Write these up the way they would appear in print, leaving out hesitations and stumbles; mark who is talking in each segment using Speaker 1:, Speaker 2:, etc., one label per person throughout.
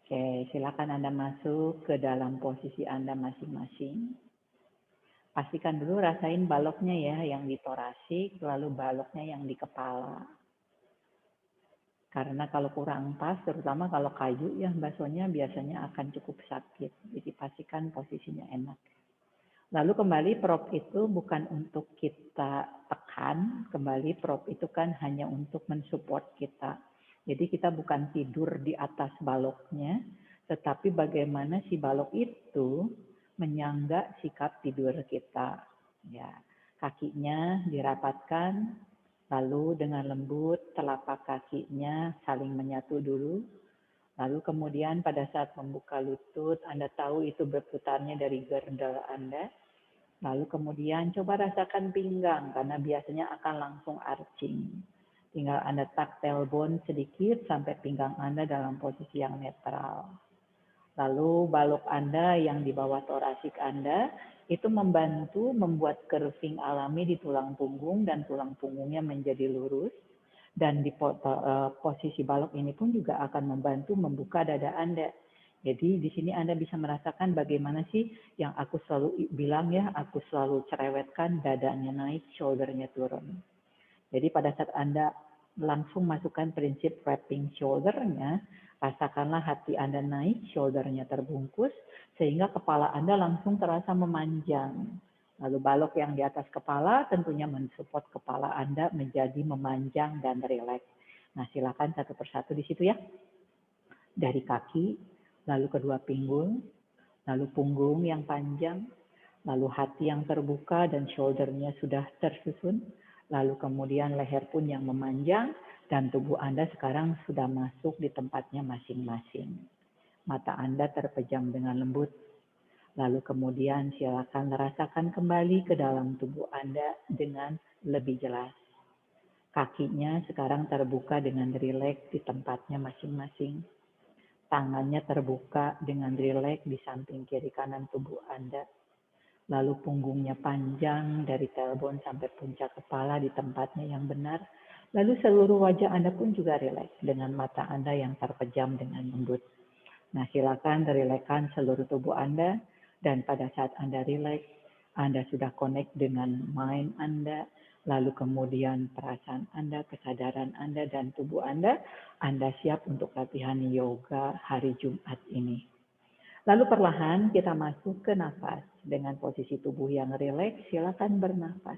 Speaker 1: Oke, silakan Anda masuk ke dalam posisi Anda masing-masing. Pastikan dulu rasain baloknya ya, yang di torasik, lalu baloknya yang di kepala. Karena kalau kurang pas, terutama kalau kayu ya, baksonya biasanya akan cukup sakit. Jadi pastikan posisinya enak. Lalu kembali prop itu bukan untuk kita tekan, kembali prop itu kan hanya untuk mensupport kita. Jadi kita bukan tidur di atas baloknya, tetapi bagaimana si balok itu menyangga sikap tidur kita. Ya, kakinya dirapatkan, lalu dengan lembut telapak kakinya saling menyatu dulu. Lalu kemudian pada saat membuka lutut, Anda tahu itu berputarnya dari girdle Anda. Lalu kemudian coba rasakan pinggang, karena biasanya akan langsung arching. Tinggal Anda tak tailbone sedikit sampai pinggang Anda dalam posisi yang netral. Lalu balok Anda yang di bawah torasik Anda, itu membantu membuat curving alami di tulang punggung dan tulang punggungnya menjadi lurus. Dan di posisi balok ini pun juga akan membantu membuka dada Anda. Jadi di sini Anda bisa merasakan bagaimana sih yang aku selalu bilang ya, aku selalu cerewetkan dadanya naik, shouldernya turun. Jadi pada saat Anda langsung masukkan prinsip wrapping shouldernya, rasakanlah hati Anda naik, shouldernya terbungkus, sehingga kepala Anda langsung terasa memanjang. Lalu balok yang di atas kepala tentunya mensupport kepala Anda menjadi memanjang dan rileks. Nah, silakan satu persatu di situ ya. Dari kaki, lalu kedua pinggul, lalu punggung yang panjang, lalu hati yang terbuka dan shouldernya sudah tersusun, lalu kemudian leher pun yang memanjang, dan tubuh Anda sekarang sudah masuk di tempatnya masing-masing. Mata Anda terpejam dengan lembut. Lalu kemudian silakan rasakan kembali ke dalam tubuh Anda dengan lebih jelas. Kakinya sekarang terbuka dengan rileks di tempatnya masing-masing. Tangannya terbuka dengan rileks di samping kiri kanan tubuh Anda. Lalu punggungnya panjang dari tailbone sampai puncak kepala di tempatnya yang benar. Lalu seluruh wajah Anda pun juga rileks dengan mata Anda yang terpejam dengan lembut. Nah, silakan rilekskan seluruh tubuh Anda. Dan pada saat Anda rileks, Anda sudah connect dengan mind Anda, lalu kemudian perasaan Anda, kesadaran Anda, dan tubuh Anda siap untuk latihan yoga hari Jumat ini. Lalu perlahan kita masuk ke nafas. Dengan posisi tubuh yang rileks, silakan bernafas.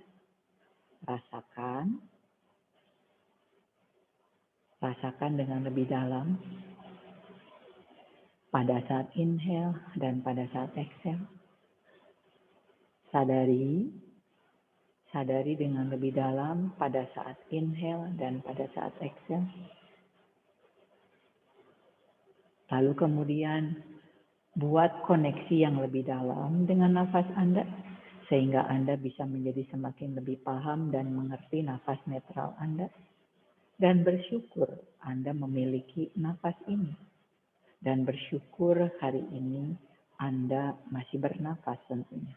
Speaker 1: Rasakan dengan lebih dalam. Pada saat inhale dan pada saat exhale. Sadari dengan lebih dalam pada saat inhale dan pada saat exhale. Lalu kemudian buat koneksi yang lebih dalam dengan nafas Anda, sehingga Anda bisa menjadi semakin lebih paham dan mengerti nafas netral Anda. Dan bersyukur Anda memiliki nafas ini. Dan bersyukur hari ini Anda masih bernafas tentunya.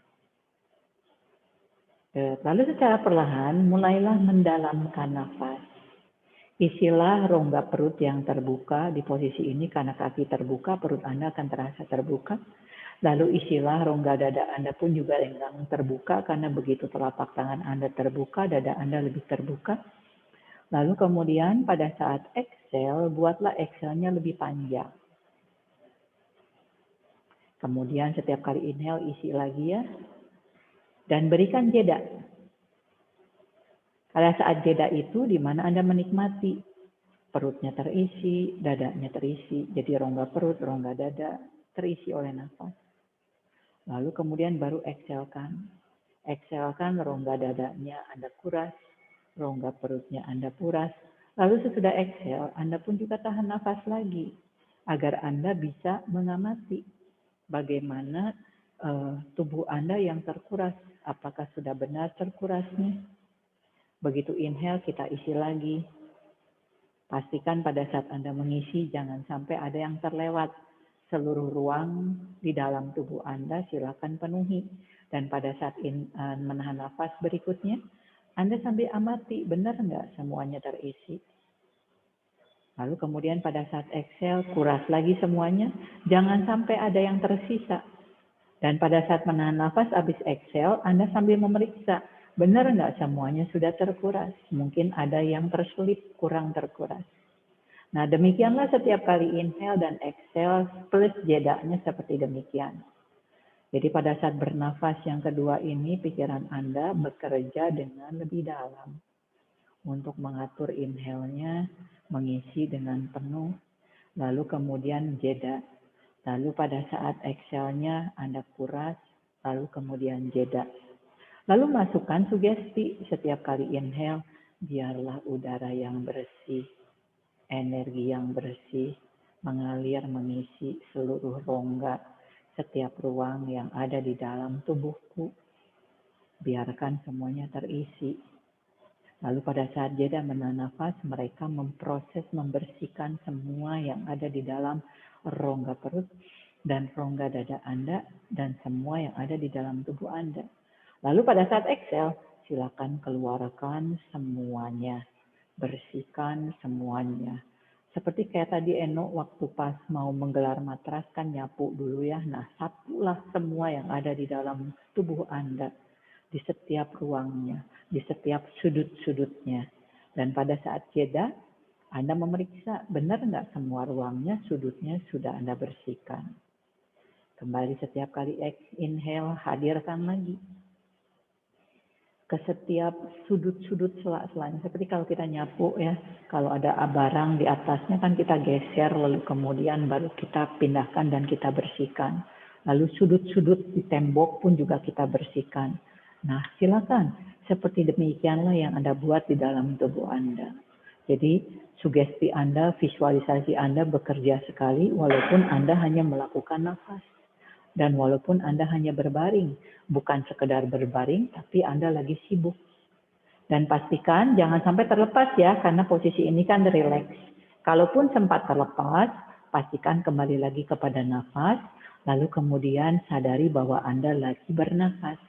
Speaker 1: Lalu secara perlahan mulailah mendalamkan nafas. Isilah rongga perut yang terbuka di posisi ini karena kaki terbuka, perut Anda akan terasa terbuka. Lalu isilah rongga dada Anda pun juga yang terbuka karena begitu telapak tangan Anda terbuka, dada Anda lebih terbuka. Lalu kemudian pada saat exhale, buatlah exhale-nya lebih panjang. Kemudian setiap kali inhale isi lagi ya. Dan berikan jeda. Pada saat jeda itu di mana Anda menikmati perutnya terisi, dadanya terisi. Jadi rongga perut, rongga dada terisi oleh nafas. Lalu kemudian baru exhalekan. Exhalekan rongga dadanya Anda kuras, rongga perutnya Anda puras. Lalu sesudah exhale, Anda pun juga tahan nafas lagi. Agar Anda bisa mengamati bagaimana tubuh Anda yang terkuras. Apakah sudah benar terkurasnya? Begitu inhale kita isi lagi. Pastikan pada saat Anda mengisi jangan sampai ada yang terlewat. Seluruh ruang di dalam tubuh Anda silakan penuhi. Dan pada saat menahan nafas berikutnya, Anda sambil amati benar nggak semuanya terisi. Lalu kemudian pada saat exhale, kuras lagi semuanya. Jangan sampai ada yang tersisa. Dan pada saat menahan nafas, habis exhale, Anda sambil memeriksa. Benar nggak semuanya sudah terkuras? Mungkin ada yang terselip, kurang terkuras. Nah, demikianlah setiap kali inhale dan exhale plus jedanya seperti demikian. Jadi pada saat bernafas yang kedua ini, pikiran Anda bekerja dengan lebih dalam untuk mengatur inhale-nya, mengisi dengan penuh, lalu kemudian jeda. Lalu pada saat exhale-nya Anda kuras, lalu kemudian jeda. Lalu masukkan sugesti setiap kali inhale, biarlah udara yang bersih, energi yang bersih, mengalir mengisi seluruh rongga, setiap ruang yang ada di dalam tubuhku. Biarkan semuanya terisi. Lalu pada saat jeda menahan nafas, mereka memproses, membersihkan semua yang ada di dalam rongga perut dan rongga dada Anda dan semua yang ada di dalam tubuh Anda. Lalu pada saat exhale, silakan keluarkan semuanya, bersihkan semuanya. Seperti kayak tadi Eno waktu pas mau menggelar matras kan nyapu dulu ya. Nah, sapulah semua yang ada di dalam tubuh Anda, di setiap ruangnya, di setiap sudut-sudutnya. Dan pada saat jeda, Anda memeriksa benar nggak semua ruangnya, sudutnya sudah Anda bersihkan. Kembali setiap kali inhale, hadirkan lagi ke setiap sudut-sudut sela-selanya. Seperti kalau kita nyapu ya, kalau ada barang di atasnya kan kita geser, lalu kemudian baru kita pindahkan dan kita bersihkan. Lalu sudut-sudut di tembok pun juga kita bersihkan. Nah, silakan. Seperti demikianlah yang Anda buat di dalam tubuh Anda. Jadi, sugesti Anda, visualisasi Anda bekerja sekali walaupun Anda hanya melakukan nafas. Dan walaupun Anda hanya berbaring, bukan sekedar berbaring, tapi Anda lagi sibuk. Dan pastikan jangan sampai terlepas ya, karena posisi ini kan relax. Kalaupun sempat terlepas, pastikan kembali lagi kepada nafas, lalu kemudian sadari bahwa Anda lagi bernafas.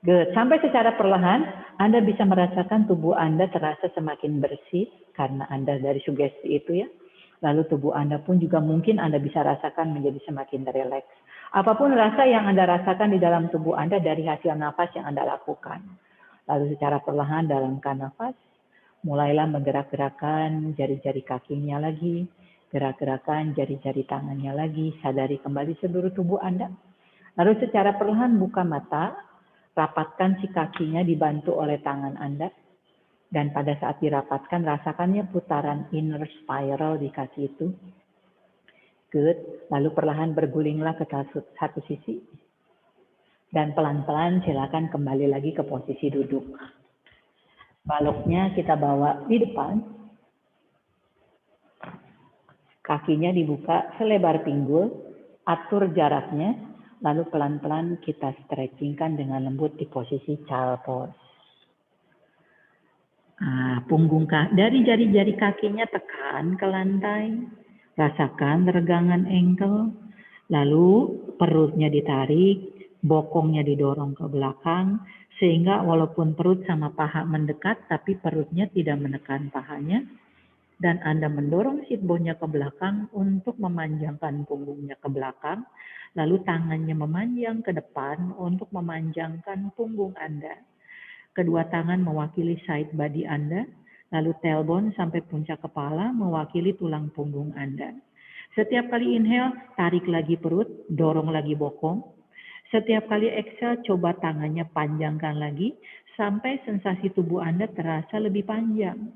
Speaker 1: Good. Sampai secara perlahan, Anda bisa merasakan tubuh Anda terasa semakin bersih, karena Anda dari sugesti itu ya. Lalu tubuh Anda pun juga mungkin Anda bisa rasakan menjadi semakin rileks. Apapun rasa yang Anda rasakan di dalam tubuh Anda dari hasil nafas yang Anda lakukan. Lalu secara perlahan dalamkan nafas, mulailah menggerak-gerakkan jari-jari kakinya lagi, gerak-gerakan jari-jari tangannya lagi, sadari kembali seluruh tubuh Anda. Lalu secara perlahan buka mata, rapatkan si kakinya dibantu oleh tangan Anda. Dan pada saat dirapatkan, rasakannya putaran inner spiral di kaki itu. Good. Lalu perlahan bergulinglah ke satu sisi. Dan pelan-pelan silakan kembali lagi ke posisi duduk. Baloknya kita bawa di depan. Kakinya dibuka selebar pinggul. Atur jaraknya. Lalu pelan-pelan kita stretchingkan dengan lembut di posisi child pose. Nah, punggung dari jari-jari kakinya tekan ke lantai, rasakan regangan ankle, lalu perutnya ditarik, bokongnya didorong ke belakang, sehingga walaupun perut sama paha mendekat, tapi perutnya tidak menekan pahanya, dan Anda mendorong sit bone-nya ke belakang untuk memanjangkan punggungnya ke belakang, lalu tangannya memanjang ke depan untuk memanjangkan punggung Anda. Kedua tangan mewakili side body Anda, lalu tailbone sampai puncak kepala mewakili tulang punggung Anda. Setiap kali inhale, tarik lagi perut, dorong lagi bokong. Setiap kali exhale, coba tangannya panjangkan lagi sampai sensasi tubuh Anda terasa lebih panjang.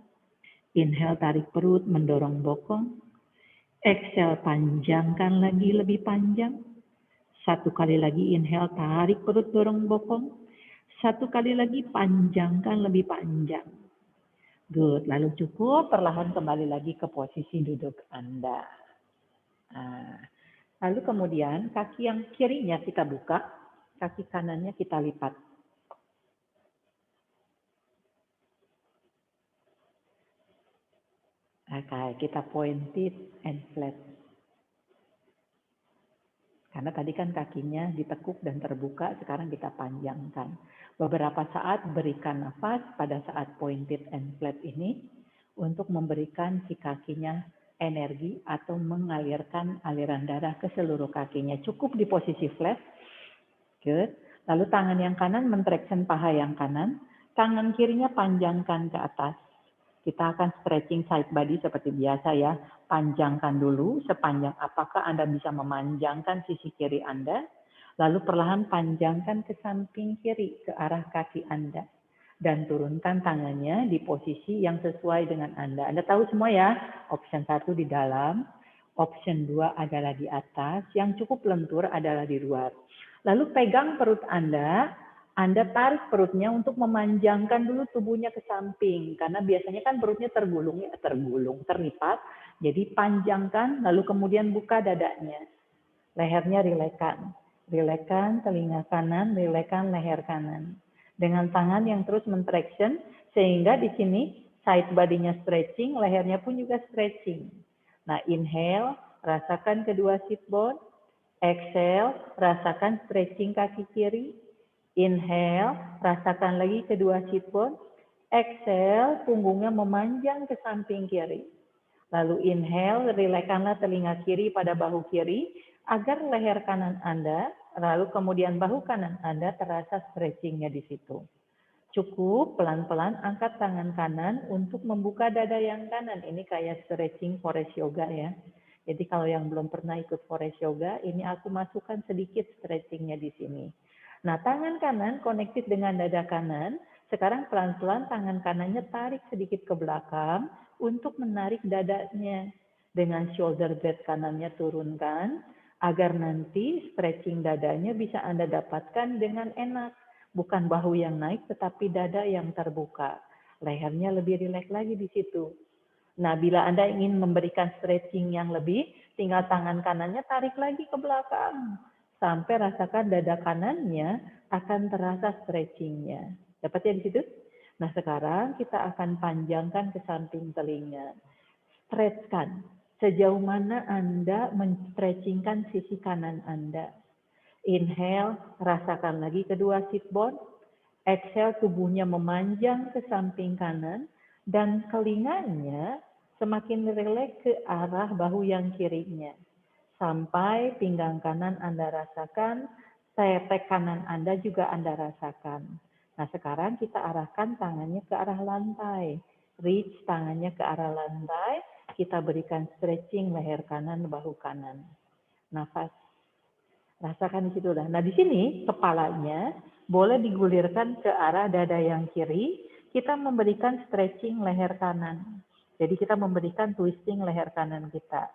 Speaker 1: Inhale, tarik perut, mendorong bokong. Exhale, panjangkan lagi lebih panjang. Satu kali lagi inhale, tarik perut, dorong bokong. Satu kali lagi panjangkan lebih panjang. Good. Lalu cukup perlahan kembali lagi ke posisi duduk Anda. Nah, lalu kemudian kaki yang kirinya kita buka, kaki kanannya kita lipat. Oke, kita pointed and flat. Karena tadi kan kakinya ditekuk dan terbuka, sekarang kita panjangkan. Beberapa saat berikan nafas pada saat pointed and flat ini, untuk memberikan si kakinya energi atau mengalirkan aliran darah ke seluruh kakinya. Cukup di posisi flat. Good. Lalu tangan yang kanan men-traction paha yang kanan. Tangan kirinya panjangkan ke atas. Kita akan stretching side body seperti biasa ya. Panjangkan dulu sepanjang apakah Anda bisa memanjangkan sisi kiri Anda. Lalu perlahan panjangkan ke samping kiri ke arah kaki Anda. Dan turunkan tangannya di posisi yang sesuai dengan Anda. Anda tahu semua ya, option 1 di dalam, option 2 adalah di atas, yang cukup lentur adalah di luar. Lalu pegang perut Anda tarik perutnya untuk memanjangkan dulu tubuhnya ke samping. Karena biasanya kan perutnya terlipat. Jadi panjangkan, lalu kemudian buka dadanya. Lehernya rilekkan. Rilekkan telinga kanan, rilekkan leher kanan. Dengan tangan yang terus men-traction, sehingga di sini side body-nya stretching, lehernya pun juga stretching. Nah, inhale, rasakan kedua sit bone. Exhale, rasakan stretching kaki kiri. Inhale, rasakan lagi kedua sit bone. Exhale, punggungnya memanjang ke samping kiri. Lalu inhale, rilekkanlah telinga kiri pada bahu kiri, agar leher kanan Anda, lalu kemudian bahu kanan Anda terasa stretchingnya di situ. Cukup pelan-pelan angkat tangan kanan untuk membuka dada yang kanan. Ini kayak stretching forest yoga ya. Jadi kalau yang belum pernah ikut forest yoga, ini aku masukkan sedikit stretchingnya di sini. Nah, tangan kanan connected dengan dada kanan. Sekarang pelan-pelan tangan kanannya tarik sedikit ke belakang untuk menarik dadanya. Dengan shoulder blade kanannya turunkan, agar nanti stretching dadanya bisa Anda dapatkan dengan enak. Bukan bahu yang naik, tetapi dada yang terbuka. Lehernya lebih rileks lagi di situ. Nah, bila Anda ingin memberikan stretching yang lebih, tinggal tangan kanannya tarik lagi ke belakang. Sampai rasakan dada kanannya akan terasa stretchingnya. Dapat ya di situ? Nah, sekarang kita akan panjangkan ke samping telinga. Stretchkan. Sejauh mana Anda men-stretchingkan sisi kanan Anda. Inhale, rasakan lagi kedua sit bone. Exhale, tubuhnya memanjang ke samping kanan. Dan telinganya semakin rileks ke arah bahu yang kirinya. Sampai pinggang kanan Anda rasakan, tepek kanan Anda juga Anda rasakan. Nah, sekarang kita arahkan tangannya ke arah lantai. Reach tangannya ke arah lantai. Kita berikan stretching leher kanan, bahu kanan. Nafas. Rasakan di situ dah. Nah, di sini kepalanya boleh digulirkan ke arah dada yang kiri. Kita memberikan stretching leher kanan. Jadi kita memberikan twisting leher kanan kita.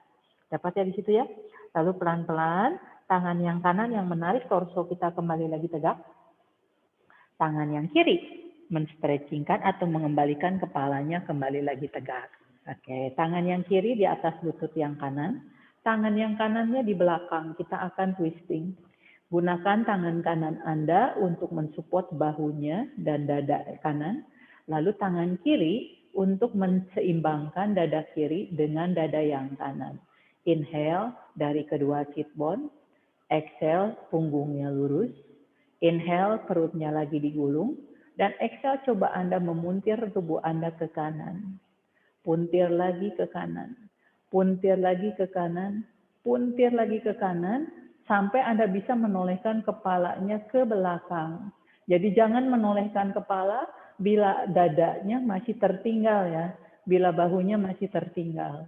Speaker 1: Dapat ya di situ ya? Lalu pelan-pelan tangan yang kanan yang menarik torso kita kembali lagi tegak. Tangan yang kiri men-stretchingkan atau mengembalikan kepalanya kembali lagi tegak. Oke, tangan yang kiri di atas lutut yang kanan. Tangan yang kanannya di belakang, kita akan twisting. Gunakan tangan kanan Anda untuk mensupport bahunya dan dada kanan. Lalu tangan kiri untuk menseimbangkan dada kiri dengan dada yang kanan. Inhale dari kedua sit bone. Exhale, punggungnya lurus. Inhale, perutnya lagi digulung. Dan exhale, coba Anda memuntir tubuh Anda ke kanan. Puntir lagi ke kanan. Puntir lagi ke kanan. Puntir lagi ke kanan. Sampai Anda bisa menolehkan kepalanya ke belakang. Jadi jangan menolehkan kepala bila dadanya masih tertinggal ya. Bila bahunya masih tertinggal.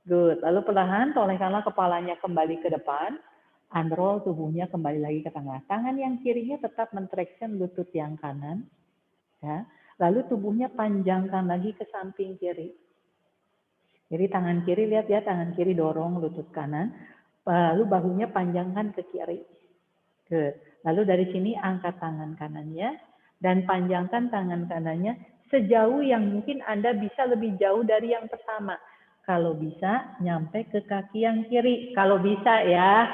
Speaker 1: Good. Lalu perlahan tolehkanlah kepalanya kembali ke depan. Unroll tubuhnya kembali lagi ke tengah. Tangan yang kirinya tetap men-traction lutut yang kanan. Ya. Lalu tubuhnya panjangkan lagi ke samping kiri. Jadi tangan kiri, lihat ya, tangan kiri dorong lutut kanan. Lalu bahunya panjangkan ke kiri. Good. Lalu dari sini angkat tangan kanannya. Dan panjangkan tangan kanannya sejauh yang mungkin Anda bisa lebih jauh dari yang pertama. Kalau bisa, nyampe ke kaki yang kiri. Kalau bisa ya,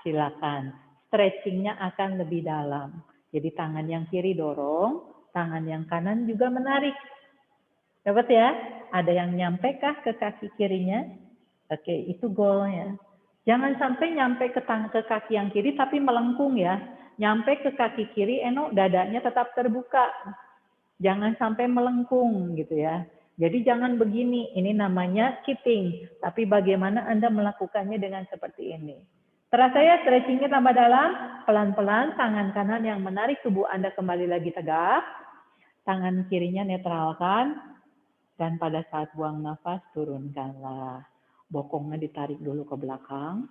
Speaker 1: silakan. Stretchingnya akan lebih dalam. Jadi tangan yang kiri dorong, tangan yang kanan juga menarik. Dapat ya? Ada yang nyampe kah ke kaki kirinya? Oke, itu goalnya. Jangan sampai nyampe ke kaki yang kiri tapi melengkung ya. Nyampe ke kaki kiri, dadanya tetap terbuka. Jangan sampai melengkung gitu ya. Jadi jangan begini, ini namanya cheating. Tapi bagaimana Anda melakukannya dengan seperti ini. Terasa ya stretchingnya tambah dalam, pelan-pelan tangan kanan yang menarik tubuh Anda kembali lagi tegak. Tangan kirinya netralkan, dan pada saat buang nafas turunkanlah. Bokongnya ditarik dulu ke belakang,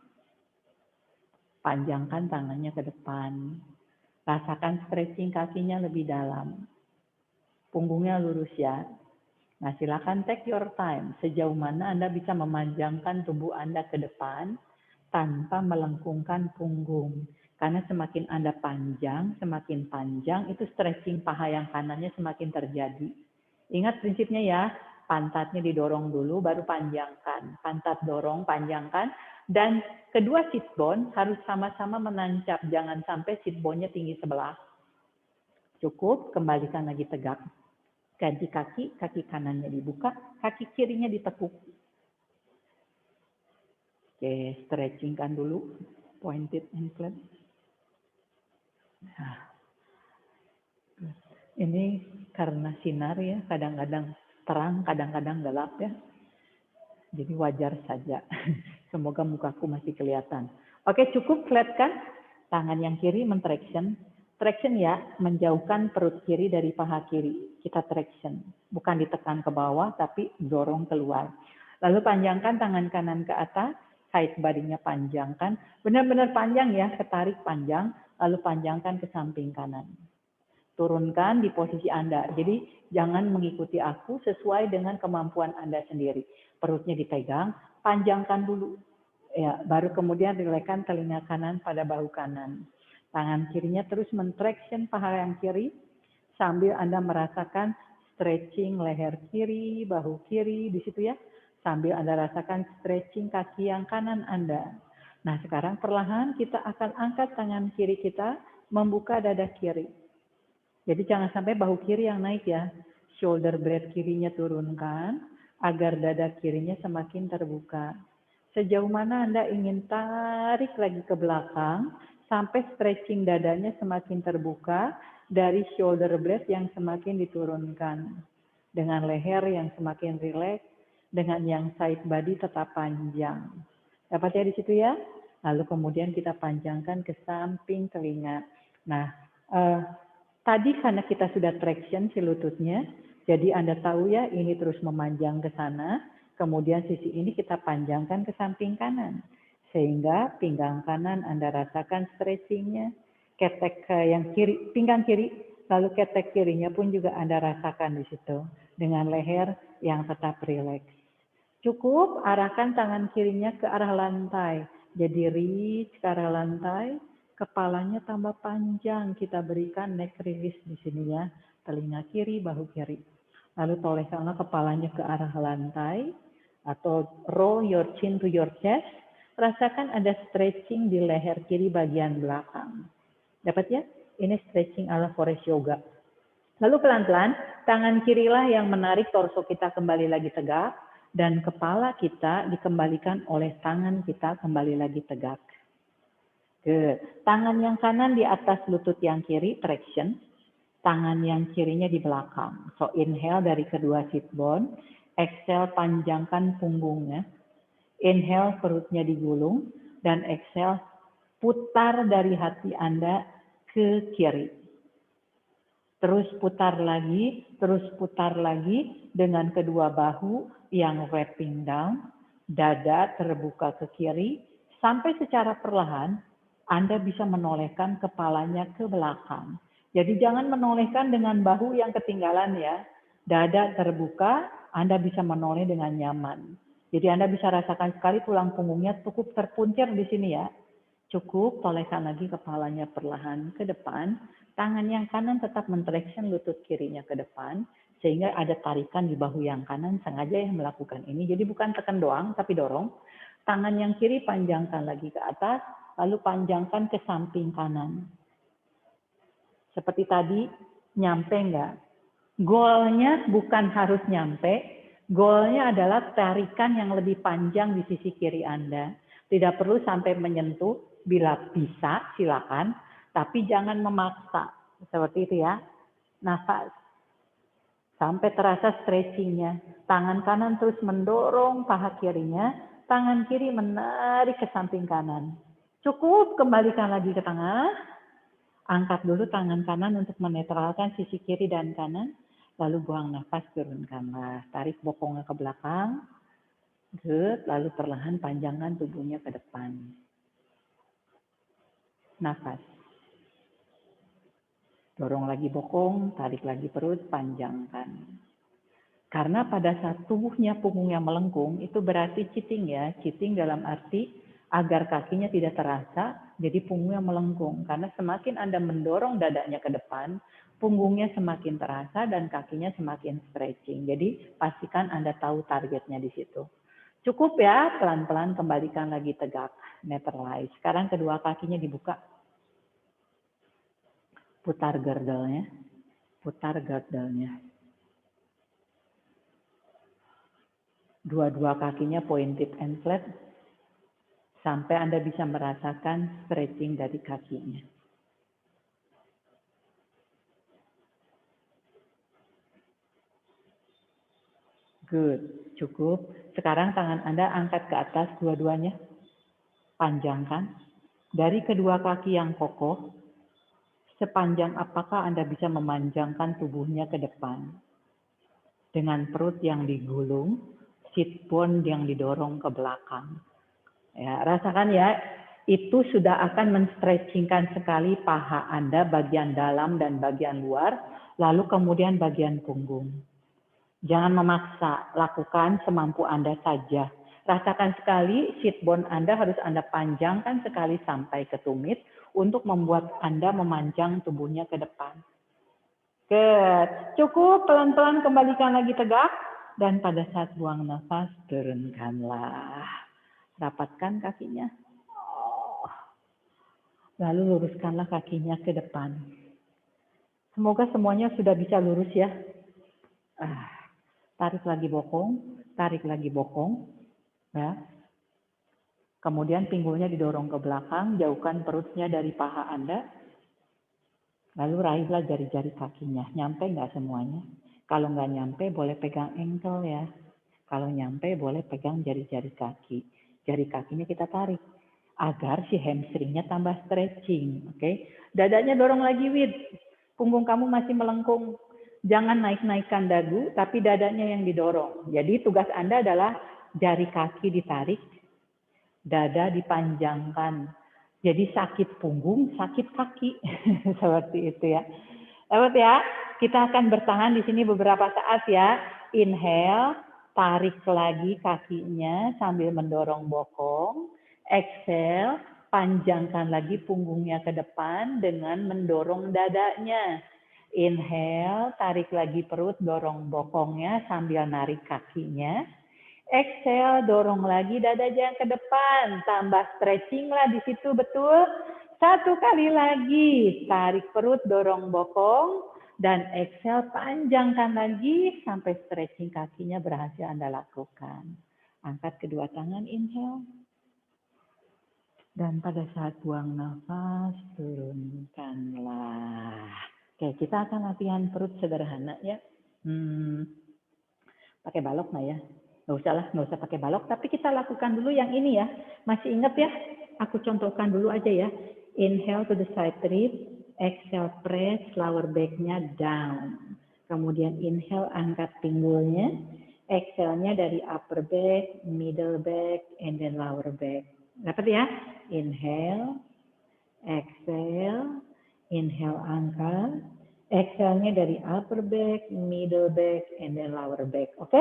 Speaker 1: panjangkan tangannya ke depan. Rasakan stretching kakinya lebih dalam. Punggungnya lurus ya. Nah, silakan take your time. Sejauh mana Anda bisa memanjangkan tubuh Anda ke depan tanpa melengkungkan punggung. Karena semakin Anda panjang, semakin panjang, itu stretching paha yang kanannya semakin terjadi. Ingat prinsipnya ya, pantatnya didorong dulu, baru panjangkan. Pantat dorong, panjangkan. Dan kedua sit bone harus sama-sama menancap. Jangan sampai sit bone-nya tinggi sebelah. Cukup, kembalikan lagi tegak. Ganti kaki, kaki kanannya dibuka, kaki kirinya ditekuk. Oke, stretchingkan dulu. Pointed anklet. Nah, ini karena sinar ya, kadang-kadang terang, kadang-kadang gelap ya. Jadi wajar saja. Semoga mukaku masih kelihatan. Oke, cukup flat kan? Tangan yang kiri mentraction. Traction ya, menjauhkan perut kiri dari paha kiri. Kita traction. Bukan ditekan ke bawah, tapi dorong keluar. Lalu panjangkan tangan kanan ke atas. Side body-nya panjangkan. Benar-benar panjang ya, ketarik panjang. Lalu panjangkan ke samping kanan. Turunkan di posisi Anda. Jadi jangan mengikuti aku, sesuai dengan kemampuan Anda sendiri. Perutnya dipegang, panjangkan dulu. Ya, baru kemudian rilekkan telinga kanan pada bahu kanan. Tangan kirinya terus mentraction paha yang kiri sambil Anda merasakan stretching leher kiri, bahu kiri di situ ya. Sambil Anda rasakan stretching kaki yang kanan Anda. Nah, sekarang perlahan kita akan angkat tangan kiri kita membuka dada kiri. Jadi jangan sampai bahu kiri yang naik ya. Shoulder blade kirinya turunkan agar dada kirinya semakin terbuka. Sejauh mana Anda ingin tarik lagi ke belakang sampai stretching dadanya semakin terbuka dari shoulder blade yang semakin diturunkan. Dengan leher yang semakin rileks, dengan yang side body tetap panjang. Dapat ya di situ ya? Lalu kemudian kita panjangkan ke samping telinga. Nah, tadi karena kita sudah traction si lututnya, jadi Anda tahu ya ini terus memanjang ke sana, kemudian sisi ini kita panjangkan ke samping kanan. Sehingga pinggang kanan Anda rasakan stretchingnya, ketek yang kiri, pinggang kiri, lalu ketek kirinya pun juga Anda rasakan di situ. Dengan leher yang tetap rileks. Cukup arahkan tangan kirinya ke arah lantai. Jadi reach ke arah lantai. Kepalanya tambah panjang, kita berikan neck release di sini ya. Telinga kiri, bahu kiri. Lalu tolehkanlah kepalanya ke arah lantai. Atau roll your chin to your chest. Rasakan ada stretching di leher kiri bagian belakang. Dapat ya? Ini stretching ala forest yoga. Lalu pelan-pelan, tangan kirilah yang menarik torso kita kembali lagi tegak. Dan kepala kita dikembalikan oleh tangan kita kembali lagi tegak. Tangan yang kanan di atas lutut yang kiri, traction. Tangan yang kirinya di belakang. So inhale dari kedua sit bone. Exhale panjangkan punggungnya. Inhale perutnya digulung. Dan exhale putar dari hati Anda ke kiri. Terus putar lagi dengan kedua bahu yang wrapping down. Dada terbuka ke kiri. Sampai secara perlahan Anda bisa menolehkan kepalanya ke belakang. Jadi jangan menolehkan dengan bahu yang ketinggalan ya. Dada terbuka, Anda bisa menoleh dengan nyaman. Jadi Anda bisa rasakan sekali tulang punggungnya cukup terpuncir di sini ya. Cukup tolehkan lagi kepalanya perlahan ke depan. Tangan yang kanan tetap mentraction lutut kirinya ke depan. Sehingga ada tarikan di bahu yang kanan, sengaja yang melakukan ini. Jadi bukan tekan doang, tapi dorong. Tangan yang kiri panjangkan lagi ke atas, lalu panjangkan ke samping kanan. Seperti tadi, nyampe enggak? Goalnya bukan harus nyampe, goalnya adalah tarikan yang lebih panjang di sisi kiri Anda. Tidak perlu sampai menyentuh, bila bisa silakan, tapi jangan memaksa. Seperti itu ya. Nafas. Sampai terasa stretchingnya. Tangan kanan terus mendorong paha kirinya, tangan kiri menarik ke samping kanan. Cukup, kembalikan lagi ke tengah. Angkat dulu tangan kanan untuk menetralkan sisi kiri dan kanan. Lalu buang nafas, turunkanlah. Tarik bokongnya ke belakang. Good, lalu perlahan panjangkan tubuhnya ke depan. Nafas. Dorong lagi bokong, tarik lagi perut, panjangkan. Karena pada saat tubuhnya, punggungnya melengkung, itu berarti cheating ya. Cheating dalam arti agar kakinya tidak terasa, jadi punggungnya melengkung. Karena semakin Anda mendorong dadanya ke depan, punggungnya semakin terasa dan kakinya semakin stretching. Jadi pastikan Anda tahu targetnya di situ. Cukup ya, pelan-pelan kembalikan lagi tegak, neutralize. Sekarang kedua kakinya dibuka. Putar girdle-nya. Putar girdle-nya. Dua-dua kakinya pointed and flat. Sampai Anda bisa merasakan stretching dari kakinya. Good, cukup. Sekarang tangan Anda angkat ke atas dua-duanya. Panjangkan. Dari kedua kaki yang kokoh, sepanjang apakah Anda bisa memanjangkan tubuhnya ke depan. Dengan perut yang digulung, sit bone yang didorong ke belakang. Ya, rasakan ya, itu sudah akan menstretchingkan sekali paha Anda bagian dalam dan bagian luar, lalu kemudian bagian punggung. Jangan memaksa, lakukan semampu Anda saja. Rasakan sekali, sit bone Anda harus Anda panjangkan sekali sampai ke tumit untuk membuat Anda memanjang tubuhnya ke depan. Good. Cukup, pelan-pelan kembalikan lagi tegak. Dan pada saat buang nafas, turunkanlah. Rapatkan kakinya. Lalu luruskanlah kakinya ke depan. Semoga semuanya sudah bisa lurus ya. Tarik lagi bokong, tarik lagi bokong. Ya. Kemudian pinggulnya didorong ke belakang, jauhkan perutnya dari paha Anda. Lalu raihlah jari-jari kakinya. Nyampe nggak semuanya? Kalau nggak nyampe, boleh pegang ankle ya. Kalau nyampe, boleh pegang jari-jari kaki. Jari kakinya kita tarik. Agar si hamstringnya tambah stretching. Oke? Dadanya dorong lagi, Wid. Punggung kamu masih melengkung. Jangan naik-naikkan dagu, tapi dadanya yang didorong. Jadi tugas Anda adalah jari kaki ditarik, dada dipanjangkan. Jadi sakit punggung, sakit kaki. Seperti itu ya. Dapat ya? Kita akan bertahan di sini beberapa saat ya. Inhale, tarik lagi kakinya sambil mendorong bokong. Exhale, panjangkan lagi punggungnya ke depan dengan mendorong dadanya. Inhale, tarik lagi perut, dorong bokongnya sambil narik kakinya. Exhale, dorong lagi dada jangan ke depan. Tambah stretching lah di situ, betul? Satu kali lagi, tarik perut, dorong bokong. Dan exhale, panjangkan lagi sampai stretching kakinya berhasil Anda lakukan. Angkat kedua tangan, inhale. Dan pada saat buang nafas, turunkanlah. Oke, kita akan latihan perut sederhana ya. Pakai balok nggak ya? Nggak usah pakai balok. Tapi kita lakukan dulu yang ini ya. Masih ingat ya? Aku contohkan dulu aja ya. Inhale to the side rib. Exhale press lower back-nya down. Kemudian inhale angkat pinggulnya. Exhale-nya dari upper back, middle back, and then lower back. Dapat ya? Inhale. Exhale. Inhale angkat. Exhale-nya dari upper back, middle back, and then lower back. Oke?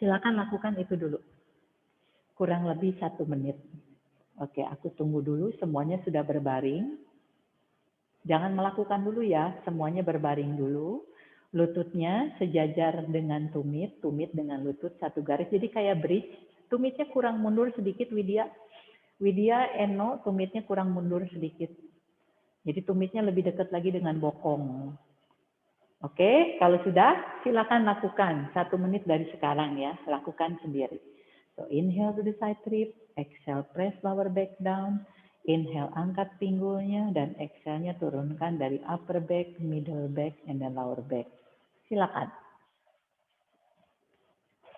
Speaker 1: Silakan lakukan itu dulu. Kurang lebih 1 menit. Oke, aku tunggu dulu. Semuanya sudah berbaring. Jangan melakukan dulu ya. Semuanya berbaring dulu. Lututnya sejajar dengan tumit. Tumit dengan lutut satu garis. Jadi kayak bridge. Tumitnya kurang mundur sedikit, Widya. Widya, Eno, tumitnya kurang mundur sedikit. Jadi tumitnya lebih dekat lagi dengan bokong. Oke, kalau sudah, silakan lakukan 1 menit dari sekarang ya. Lakukan sendiri. So, inhale to the side rib. Exhale, press lower back down. Inhale, angkat pinggulnya. Dan exhale-nya turunkan dari upper back, middle back, and then lower back. Silakan.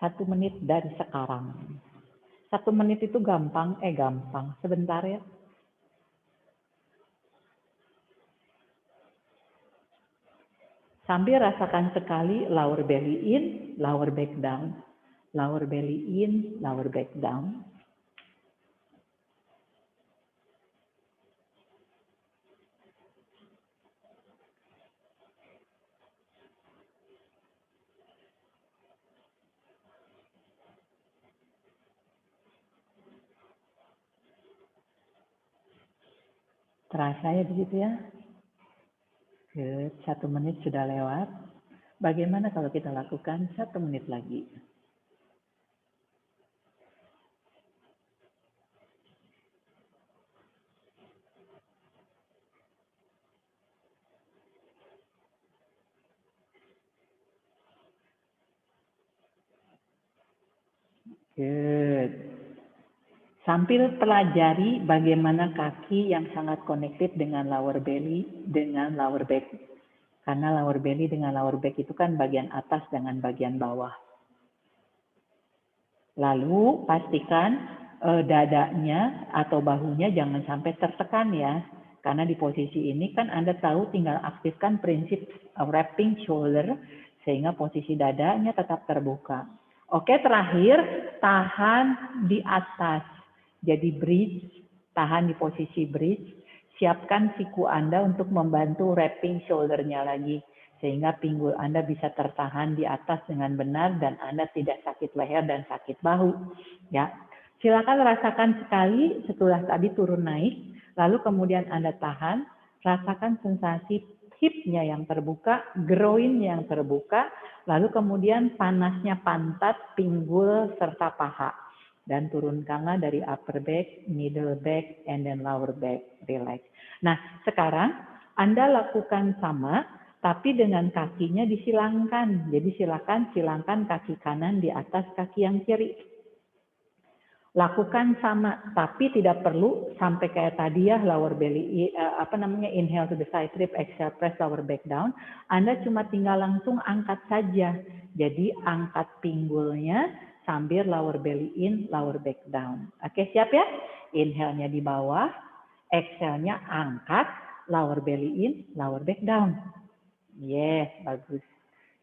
Speaker 1: 1 menit dari sekarang. 1 menit itu gampang, sebentar ya. Sambil rasakan sekali lower belly in, lower back down. Lower belly in, lower back down. Terasa ya di situ ya? Good. 1 menit sudah lewat. Bagaimana kalau kita lakukan 1 menit lagi? Good. Sambil pelajari bagaimana kaki yang sangat connected dengan lower belly, dengan lower back. Karena lower belly dengan lower back itu kan bagian atas dengan bagian bawah. Lalu pastikan dadanya atau bahunya jangan sampai tertekan ya. Karena di posisi ini kan Anda tahu tinggal aktifkan prinsip wrapping shoulder sehingga posisi dadanya tetap terbuka. Oke, terakhir tahan di atas. Jadi bridge, tahan di posisi bridge. Siapkan siku Anda untuk membantu wrapping shoulder-nya lagi. Sehingga pinggul Anda bisa tertahan di atas dengan benar dan Anda tidak sakit leher dan sakit bahu. Ya, silakan rasakan sekali setelah tadi turun naik, lalu kemudian Anda tahan, rasakan sensasi hipnya yang terbuka, groin yang terbuka, lalu kemudian panasnya pantat, pinggul serta paha. Dan turunkanlah dari upper back, middle back, and then lower back, relax. Nah, sekarang Anda lakukan sama, tapi dengan kakinya disilangkan. Jadi silakan silangkan kaki kanan di atas kaki yang kiri. Lakukan sama, tapi tidak perlu sampai kayak tadi ya lower belly, inhale to the side rib, exhale press lower back down. Anda cuma tinggal langsung angkat saja. Jadi angkat pinggulnya sambil lower belly in, lower back down. Oke, siap ya? Inhale-nya di bawah, exhale-nya angkat, lower belly in, lower back down. Yes, bagus.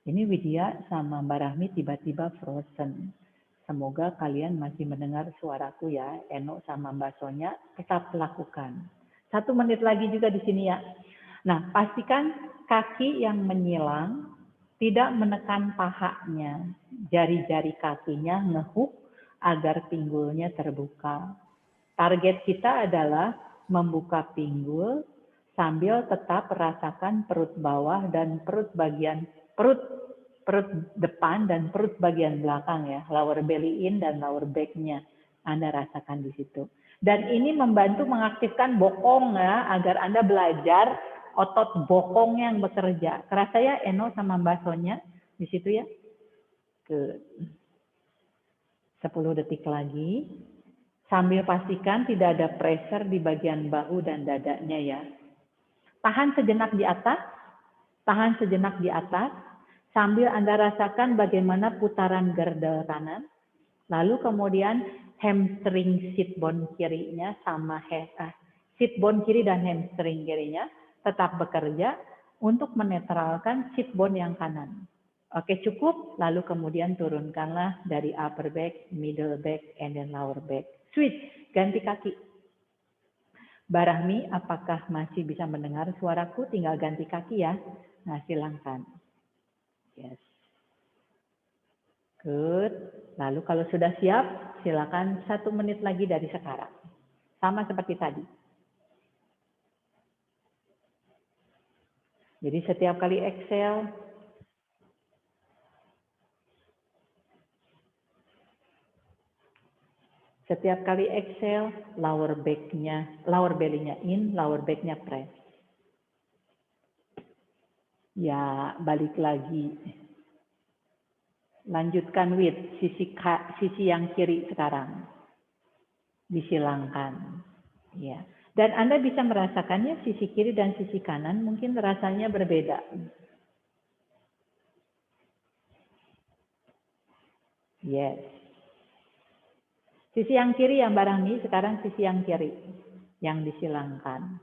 Speaker 1: Ini Widya sama Mbak Rahmi tiba-tiba frozen. Semoga kalian masih mendengar suaraku ya. Eno sama Mbak Sonya tetap lakukan. 1 menit lagi juga di sini ya. Nah, pastikan kaki yang menyilang tidak menekan pahanya. Jari-jari kakinya ngehook agar pinggulnya terbuka. Target kita adalah membuka pinggul sambil tetap rasakan perut bawah dan perut depan dan perut bagian belakang ya, lower belly in dan lower back-nya. Anda rasakan di situ. Dan ini membantu mengaktifkan bokong ya, agar Anda belajar otot bokong yang bekerja. Kerasa ya Eno sama Mbak Sonya di situ ya? Ke 10 detik lagi. Sambil pastikan tidak ada pressure di bagian bahu dan dadanya ya. Tahan sejenak di atas. Tahan sejenak di atas. Sambil Anda rasakan bagaimana putaran girdle kanan. Lalu kemudian hamstring sit bone kirinya sama sit bone kiri dan hamstring kirinya tetap bekerja untuk menetralkan sit bone yang kanan. Oke, cukup. Lalu kemudian turunkanlah dari upper back, middle back, and then lower back. Switch, ganti kaki. Mbak Rahmi, apakah masih bisa mendengar suaraku? Tinggal ganti kaki ya. Nah, silahkan. Yes. Good. Lalu kalau sudah siap, silakan 1 menit lagi dari sekarang. Sama seperti tadi. Jadi setiap kali exhale, lower belly-nya in, lower back-nya press. Ya, balik lagi. Lanjutkan with sisi yang kiri sekarang. Disilangkan. Ya. Dan Anda bisa merasakannya sisi kiri dan sisi kanan mungkin rasanya berbeda. Yes. Sisi yang kiri yang Mbak Rahmi, sekarang sisi yang kiri yang disilangkan.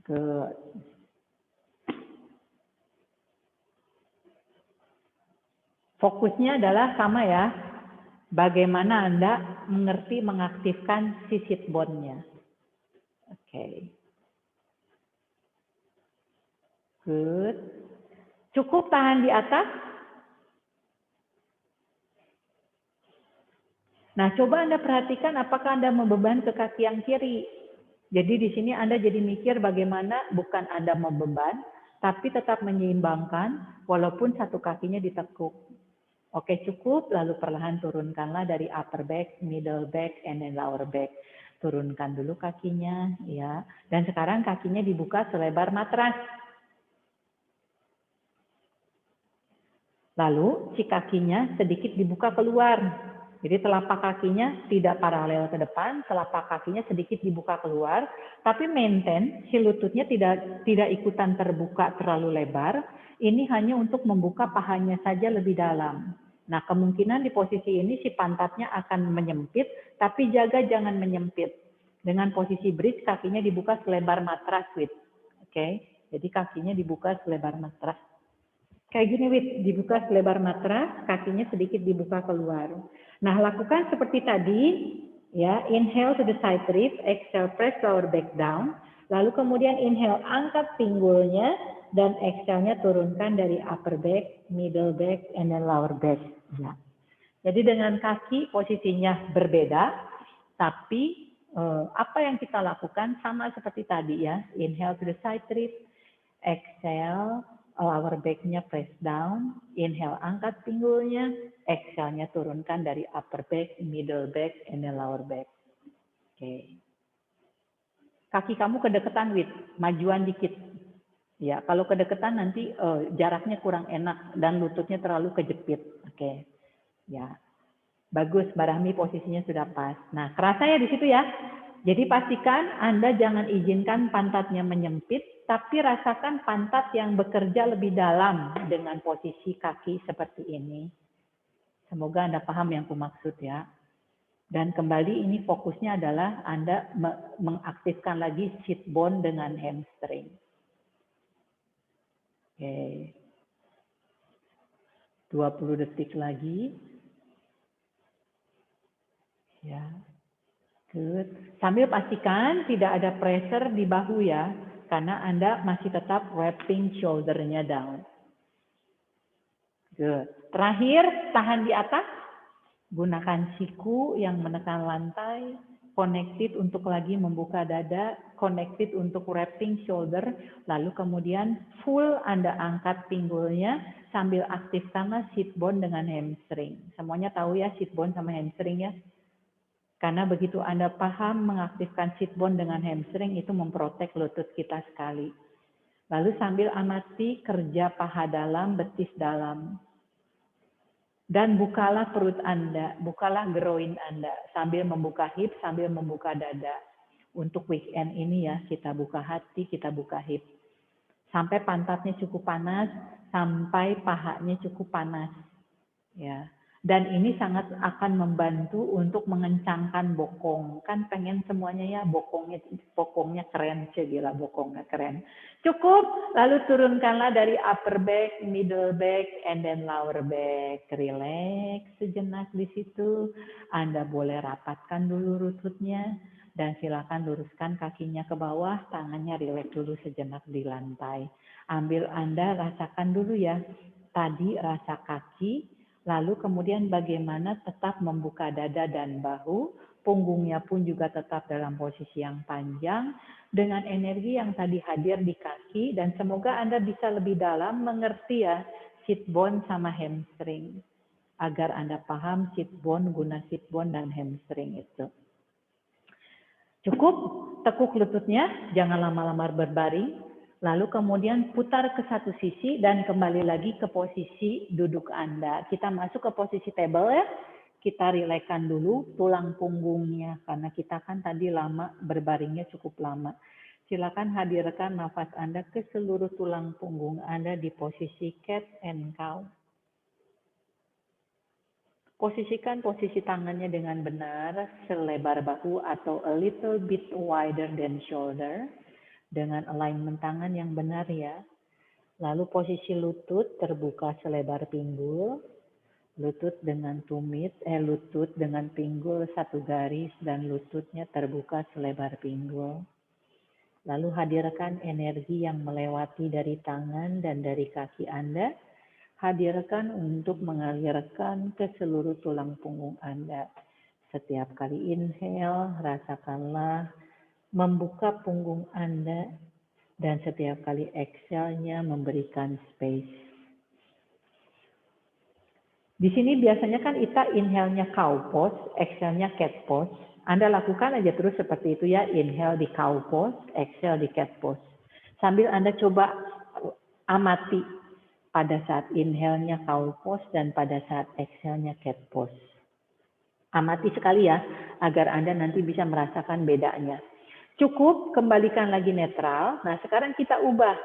Speaker 1: Good. Fokusnya adalah sama ya. Bagaimana Anda mengerti mengaktifkan si sit bone-nya. Oke. Good. Cukup tahan di atas. Nah, coba Anda perhatikan apakah Anda membeban ke kaki yang kiri. Jadi di sini Anda jadi mikir bagaimana bukan Anda membeban, tapi tetap menyeimbangkan walaupun satu kakinya ditekuk. Oke, cukup. Lalu perlahan turunkanlah dari upper back, middle back, and then lower back. Turunkan dulu kakinya, ya. Dan sekarang kakinya dibuka selebar matras. Lalu si kakinya sedikit dibuka keluar. Jadi telapak kakinya tidak paralel ke depan, telapak kakinya sedikit dibuka keluar, tapi maintain si lututnya tidak ikutan terbuka terlalu lebar. Ini hanya untuk membuka pahanya saja lebih dalam. Nah, kemungkinan di posisi ini si pantatnya akan menyempit, tapi jaga jangan menyempit. Dengan posisi bridge kakinya dibuka selebar matras, Wit. Oke, jadi kakinya dibuka selebar matras. Kayak gini, Wit, dibuka selebar matras, kakinya sedikit dibuka keluar. Nah, lakukan seperti tadi, ya. Inhale to the side rib, exhale press lower back down. Lalu kemudian inhale angkat pinggulnya dan exhale-nya turunkan dari upper back, middle back, and then lower back. Ya. Jadi dengan kaki posisinya berbeda, tapi apa yang kita lakukan sama seperti tadi ya. Inhale to the side rib, exhale, lower back-nya press down, inhale angkat pinggulnya, exhale-nya turunkan dari upper back, middle back, and then lower back. Oke. Kaki kamu kedekatan, Wit, majuan dikit. Ya, kalau kedekatan nanti jaraknya kurang enak dan lututnya terlalu kejepit. Oke. Ya. Bagus, Mbak Rahmi posisinya sudah pas. Nah, kerasa ya di situ ya. Jadi pastikan Anda jangan izinkan pantatnya menyempit, tapi rasakan pantat yang bekerja lebih dalam dengan posisi kaki seperti ini. Semoga Anda paham yang kumaksud ya. Dan kembali ini fokusnya adalah Anda mengaktifkan lagi sit bone dengan hamstring. Oke. 20 detik lagi. Ya. Good. Sambil pastikan tidak ada pressure di bahu ya, karena Anda masih tetap wrapping shoulder-nya down. Good. Terakhir, tahan di atas. Gunakan siku yang menekan lantai, connected untuk lagi membuka dada, connected untuk wrapping shoulder, lalu kemudian full Anda angkat pinggulnya sambil aktifkanlah sit bone dengan hamstring. Semuanya tahu ya sit bone sama hamstring ya? Karena begitu Anda paham mengaktifkan sit bone dengan hamstring itu memprotek lutut kita sekali. Lalu sambil amati kerja paha dalam, betis dalam. Dan bukalah perut Anda, bukalah groin Anda. Sambil membuka hip, sambil membuka dada. Untuk weekend ini ya, kita buka hati, kita buka hip. Sampai pantatnya cukup panas, sampai pahanya cukup panas. Ya. Dan ini sangat akan membantu untuk mengencangkan bokong. Kan pengen semuanya ya bokongnya keren, gila bokongnya keren. Cukup, lalu turunkanlah dari upper back, middle back, and then lower back. Relax sejenak di situ. Anda boleh rapatkan dulu lututnya. Dan silakan luruskan kakinya ke bawah, tangannya relax dulu sejenak di lantai. Ambil Anda rasakan dulu ya. Tadi rasa kaki, lalu kemudian bagaimana tetap membuka dada dan bahu, punggungnya pun juga tetap dalam posisi yang panjang, dengan energi yang tadi hadir di kaki, dan semoga Anda bisa lebih dalam mengerti ya, sit bone sama hamstring. Agar Anda paham sit bone, guna sit bone dan hamstring itu. Cukup, tekuk lututnya, jangan lama-lama berbaring. Lalu kemudian putar ke satu sisi dan kembali lagi ke posisi duduk Anda. Kita masuk ke posisi table ya. Kita rilekkan dulu tulang punggungnya. Karena kita kan tadi lama, berbaringnya cukup lama. Silakan hadirkan nafas Anda ke seluruh tulang punggung Anda di posisi cat and cow. Posisikan posisi tangannya dengan benar, selebar bahu atau a little bit wider than shoulder, dengan alignment tangan yang benar ya. Lalu posisi lutut terbuka selebar pinggul, lutut dengan lutut dengan pinggul satu garis dan lututnya terbuka selebar pinggul. Lalu hadirkan energi yang melewati dari tangan dan dari kaki Anda. Hadirkan untuk mengalirkan ke seluruh tulang punggung Anda. Setiap kali inhale, rasakanlah membuka punggung Anda. Dan setiap kali exhale-nya memberikan space. Di sini biasanya kan kita inhale-nya cow pose, exhale-nya cat pose. Anda lakukan aja terus seperti itu ya, inhale di cow pose, exhale di cat pose. Sambil Anda coba amati pada saat inhale-nya cow pose dan pada saat exhale-nya cat pose. Amati sekali ya, agar Anda nanti bisa merasakan bedanya. Cukup, kembalikan lagi netral. Nah, sekarang kita ubah.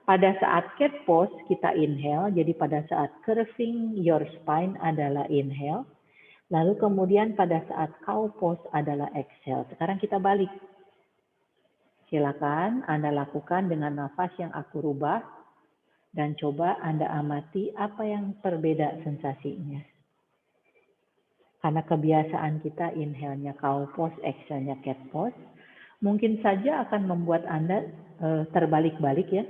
Speaker 1: Pada saat cat pose, kita inhale. Jadi pada saat curving your spine adalah inhale. Lalu kemudian pada saat cow pose adalah exhale. Sekarang kita balik. Silakan Anda lakukan dengan nafas yang aku rubah. Dan coba Anda amati apa yang berbeda sensasinya. Karena kebiasaan kita inhale-nya cow pose, exhale-nya cat pose, mungkin saja akan membuat Anda terbalik-balik ya.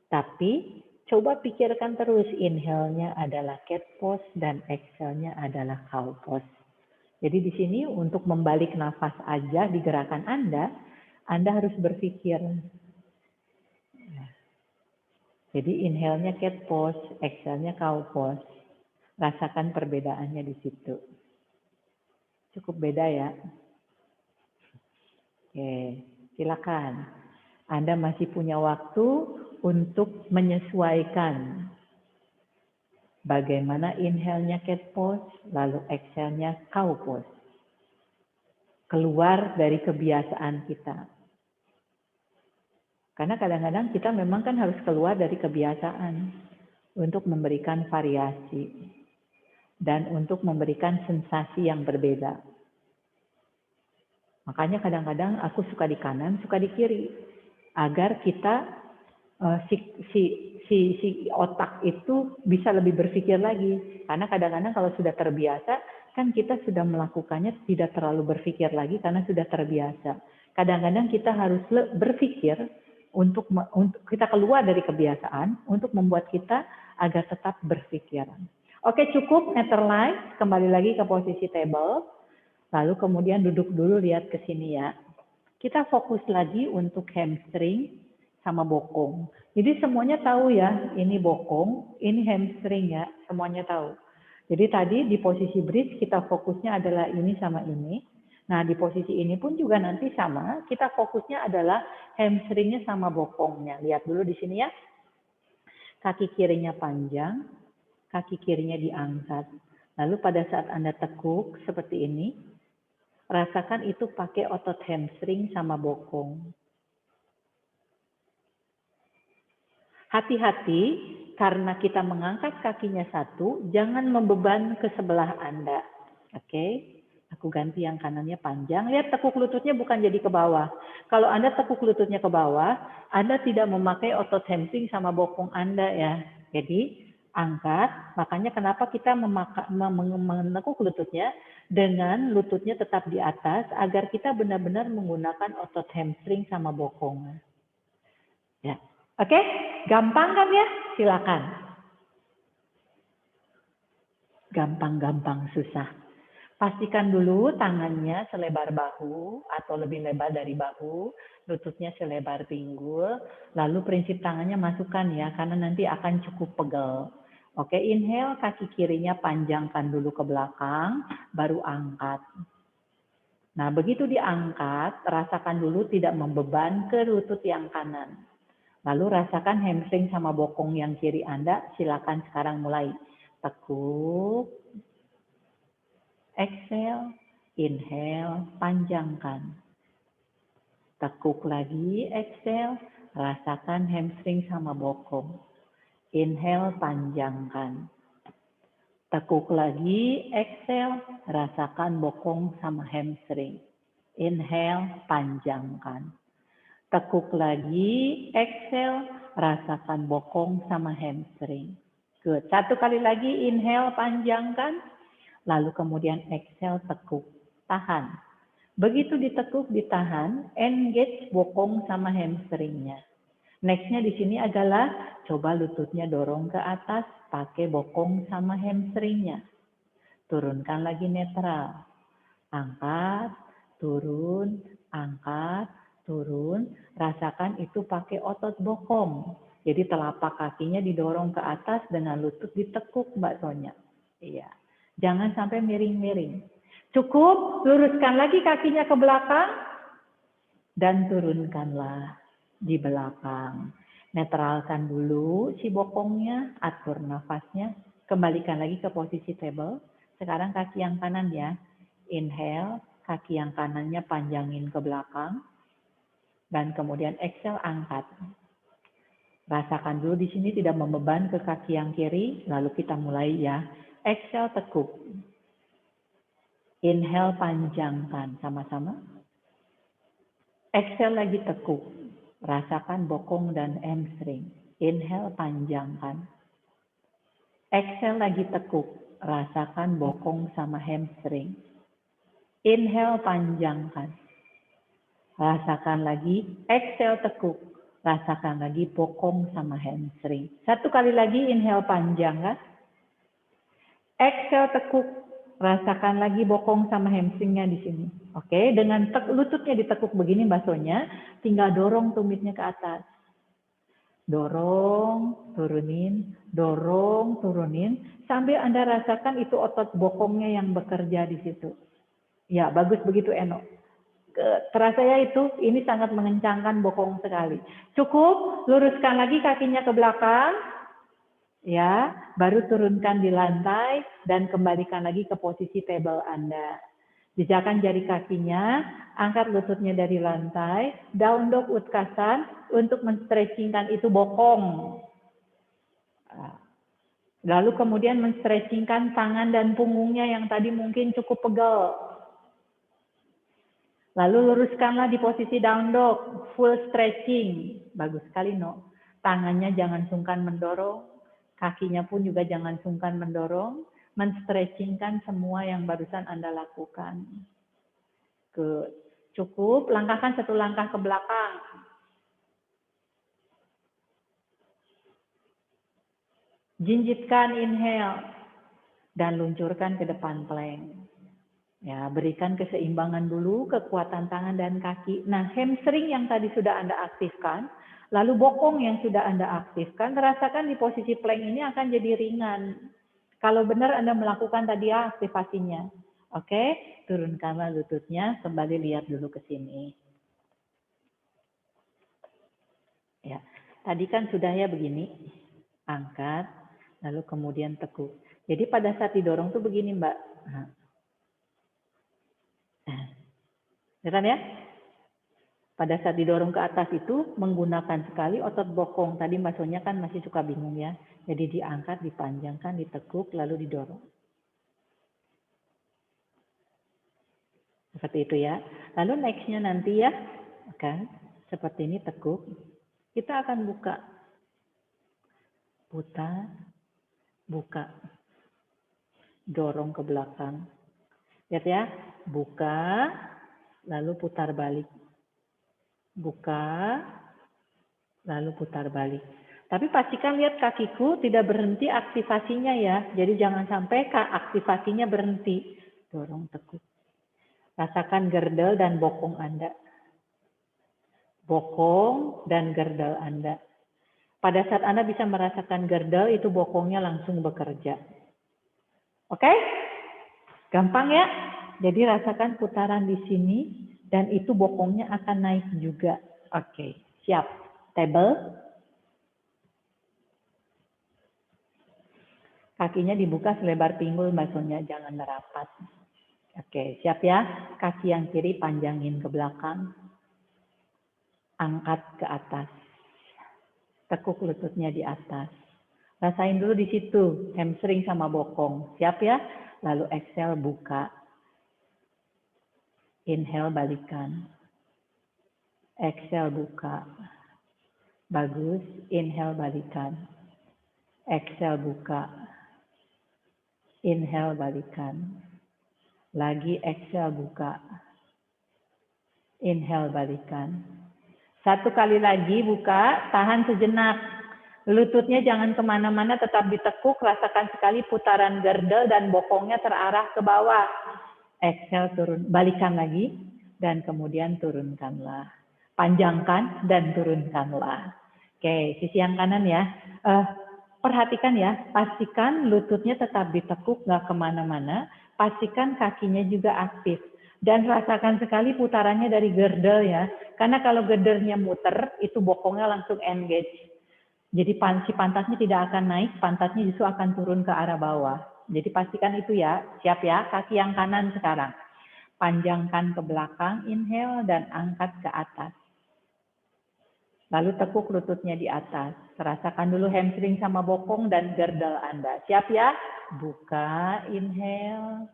Speaker 1: Tapi coba pikirkan terus, inhale-nya adalah cat pose dan exhale-nya adalah cow pose. Jadi di sini untuk membalik nafas aja di gerakan Anda harus berpikir. Jadi inhale-nya cat pose, exhale-nya cow pose. Rasakan perbedaannya di situ. Cukup beda ya. Oke, silakan. Anda masih punya waktu untuk menyesuaikan. Bagaimana inhale-nya cat pose, lalu exhale-nya cow pose. Keluar dari kebiasaan kita. Karena kadang-kadang kita memang kan harus keluar dari kebiasaan untuk memberikan variasi dan untuk memberikan sensasi yang berbeda. Makanya kadang-kadang aku suka di kanan, suka di kiri, agar kita si otak itu bisa lebih berpikir lagi. Karena kadang-kadang kalau sudah terbiasa, kan kita sudah melakukannya tidak terlalu berpikir lagi karena sudah terbiasa. Kadang-kadang kita harus berpikir untuk kita keluar dari kebiasaan untuk membuat kita agar tetap berpikir. Oke, cukup netherline, kembali lagi ke posisi table. Lalu kemudian duduk dulu, lihat ke sini ya. Kita fokus lagi untuk hamstring sama bokong. Jadi semuanya tahu ya, ini bokong, ini hamstring ya, semuanya tahu. Jadi tadi di posisi bridge kita fokusnya adalah ini sama ini. Nah, di posisi ini pun juga nanti sama, kita fokusnya adalah hamstringnya sama bokongnya. Lihat dulu di sini ya. Kaki kirinya panjang, kaki kirinya diangkat. Lalu pada saat Anda tekuk seperti ini, rasakan itu pakai otot hamstring sama bokong. Hati-hati, karena kita mengangkat kakinya satu, jangan membeban ke sebelah Anda. Oke? Aku ganti yang kanannya panjang. Lihat tekuk lututnya bukan jadi ke bawah. Kalau Anda tekuk lututnya ke bawah, Anda tidak memakai otot hamstring sama bokong Anda ya. Jadi angkat, makanya kenapa kita menekuk lututnya dengan lututnya tetap di atas agar kita benar-benar menggunakan otot hamstring sama bokong. Ya. Oke, gampang kan ya? Silakan. Gampang-gampang susah. Pastikan dulu tangannya selebar bahu atau lebih lebar dari bahu, lututnya selebar pinggul, lalu prinsip tangannya masukkan ya, karena nanti akan cukup pegel. Oke, inhale, kaki kirinya panjangkan dulu ke belakang, baru angkat. Nah, begitu diangkat, rasakan dulu tidak membeban ke lutut yang kanan. Lalu rasakan hamstring sama bokong yang kiri Anda, silakan sekarang mulai. Tekuk, exhale, inhale, panjangkan. Tekuk lagi, exhale, rasakan hamstring sama bokong. Inhale, panjangkan. Tekuk lagi, exhale, rasakan bokong sama hamstring. Inhale, panjangkan. Tekuk lagi, exhale, rasakan bokong sama hamstring. Good. Satu kali lagi, inhale, panjangkan. Lalu kemudian exhale, tekuk. Tahan. Begitu ditekuk, ditahan, engage bokong sama hamstringnya. Nextnya di sini adalah coba lututnya dorong ke atas, pakai bokong sama hamstringnya. Turunkan lagi netral. Angkat, turun, angkat, turun. Rasakan itu pakai otot bokong. Jadi telapak kakinya didorong ke atas dengan lutut ditekuk, Mbak Sonya. Iya. Jangan sampai miring-miring. Cukup, luruskan lagi kakinya ke belakang dan turunkanlah di belakang. Netralkan dulu si bokongnya, atur nafasnya, kembalikan lagi ke posisi table. Sekarang kaki yang kanan ya. Inhale, kaki yang kanannya panjangin ke belakang. Dan kemudian exhale, angkat. Rasakan dulu di sini tidak membeban ke kaki yang kiri, lalu kita mulai ya. Exhale, tekuk. Inhale, panjangkan sama-sama. Exhale lagi tekuk. Rasakan bokong dan hamstring. Inhale, panjangkan. Exhale lagi tekuk. Rasakan bokong sama hamstring. Inhale, panjangkan. Rasakan lagi. Exhale, tekuk. Rasakan lagi bokong sama hamstring. Satu kali lagi, inhale, panjangkan. Exhale, tekuk. Rasakan lagi bokong sama hamstringnya di sini. Oke, dengan lututnya ditekuk begini Mbak Sonya, tinggal dorong tumitnya ke atas. Dorong, turunin, sambil Anda rasakan itu otot bokongnya yang bekerja di situ. Ya, bagus begitu Eno. Terasa ya itu, ini sangat mengencangkan bokong sekali. Cukup, luruskan lagi kakinya ke belakang. Ya, baru turunkan di lantai dan kembalikan lagi ke posisi table Anda. Jejakkan jari kakinya, angkat lututnya dari lantai, down dog utkasan untuk menstretchingkan itu bokong. Lalu kemudian menstretchingkan tangan dan punggungnya yang tadi mungkin cukup pegel. Lalu luruskanlah di posisi down dog, full stretching. Bagus sekali, No. Tangannya jangan sungkan mendorong, kakinya pun juga jangan sungkan mendorong, menstretchingkan semua yang barusan Anda lakukan. Good. Cukup, langkahkan satu langkah ke belakang. Jinjitkan inhale dan luncurkan ke depan plank. Ya, berikan keseimbangan dulu, kekuatan tangan dan kaki. Nah, hamstring yang tadi sudah Anda aktifkan, lalu bokong yang sudah Anda aktifkan, rasakan di posisi plank ini akan jadi ringan. Kalau benar Anda melakukan tadi aktivasinya. Oke, turunkanlah lututnya, kembali lihat dulu ke sini. Ya, tadi kan sudah ya begini, angkat, lalu kemudian tekuk. Jadi pada saat didorong tuh begini Mbak. Lihat ya? Pada saat didorong ke atas itu menggunakan sekali otot bokong. Tadi Mbak Sonya kan masih suka bingung ya. Jadi diangkat, dipanjangkan, ditekuk, lalu didorong. Seperti itu ya. Lalu nextnya nanti ya, kan? Seperti ini tekuk. Kita akan buka. Putar, buka. Dorong ke belakang. Lihat ya, buka, lalu putar balik. Buka, lalu putar balik. Tapi pastikan lihat kakiku tidak berhenti aktivasinya ya. Jadi jangan sampai aktivasinya berhenti. Dorong tekuk. Rasakan gerdel dan bokong Anda. Bokong dan gerdel Anda. Pada saat Anda bisa merasakan gerdel, itu bokongnya langsung bekerja. Oke? Gampang ya? Jadi rasakan putaran di sini dan itu bokongnya akan naik juga. Oke, siap. Table. Kakinya dibuka selebar pinggul Mbak Sonya, jangan merapat. Oke, siap ya? Kaki yang kiri panjangin ke belakang. Angkat ke atas. Tekuk lututnya di atas. Rasain dulu di situ, hamstring sama bokong. Siap ya? Lalu exhale, buka. Inhale, balikan. Exhale, buka. Bagus. Inhale, balikan. Exhale, buka. Inhale, balikan. Lagi exhale, buka. Inhale, balikan. Satu kali lagi buka, tahan sejenak. Lututnya jangan kemana-mana, tetap ditekuk. Rasakan sekali putaran girdle dan bokongnya terarah ke bawah. Exhale, turun. Balikan lagi. Dan kemudian turunkanlah. Panjangkan dan turunkanlah. Oke, sisi yang kanan ya. Perhatikan ya, pastikan lututnya tetap ditekuk, nggak kemana-mana. Pastikan kakinya juga aktif. Dan rasakan sekali putarannya dari girdle ya. Karena kalau girdle-nya muter, itu bokongnya langsung engage. Jadi si pantatnya tidak akan naik, pantatnya justru akan turun ke arah bawah. Jadi pastikan itu ya. Siap ya, kaki yang kanan sekarang. Panjangkan ke belakang, inhale, dan angkat ke atas. Lalu tekuk lututnya di atas. Rasakan dulu hamstring sama bokong dan girdle Anda. Siap ya? Buka, inhale.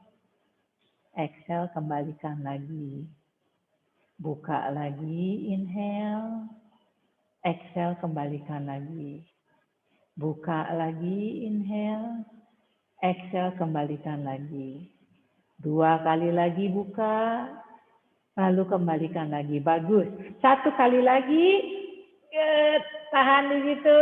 Speaker 1: Exhale, kembalikan lagi. Buka lagi, inhale. Exhale, kembalikan lagi. Buka lagi, inhale. Exhale, kembalikan lagi. 2 kali lagi buka. Lalu kembalikan lagi. Bagus. 1 kali lagi. Tahan di situ.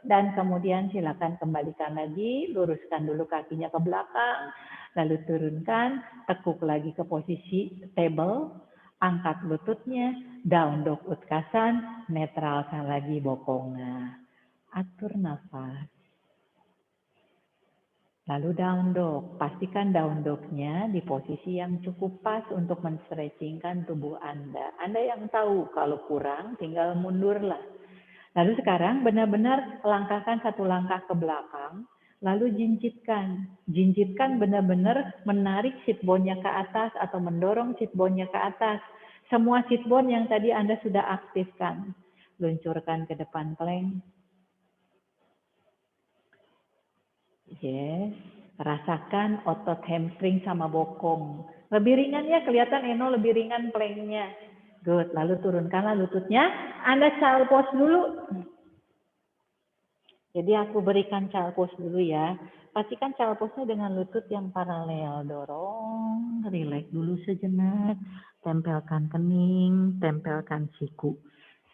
Speaker 1: Dan kemudian silakan kembalikan lagi. Luruskan dulu kakinya ke belakang. Lalu turunkan. Tekuk lagi ke posisi table. Angkat lututnya. Down dog utkasan. Netralkan lagi bokongnya. Atur nafas. Lalu down dog. Pastikan down dog-nya di posisi yang cukup pas untuk men-stretchingkan tubuh Anda. Anda yang tahu kalau kurang tinggal mundurlah. Lalu sekarang benar-benar langkahkan 1 langkah ke belakang. Lalu jinjitkan. Jinjitkan benar-benar menarik sit bone-nya ke atas atau mendorong sit bone-nya ke atas. Semua sit bone yang tadi Anda sudah aktifkan. Luncurkan ke depan plank. Yes, rasakan otot hamstring sama bokong. Lebih ringan ya, kelihatan Eno lebih ringan planknya. Good, lalu turunkanlah lututnya. Anda child pose dulu. Jadi aku berikan child pose dulu ya. Pastikan child pose-nya dengan lutut yang paralel. Dorong, relax dulu sejenak. Tempelkan kening, tempelkan siku.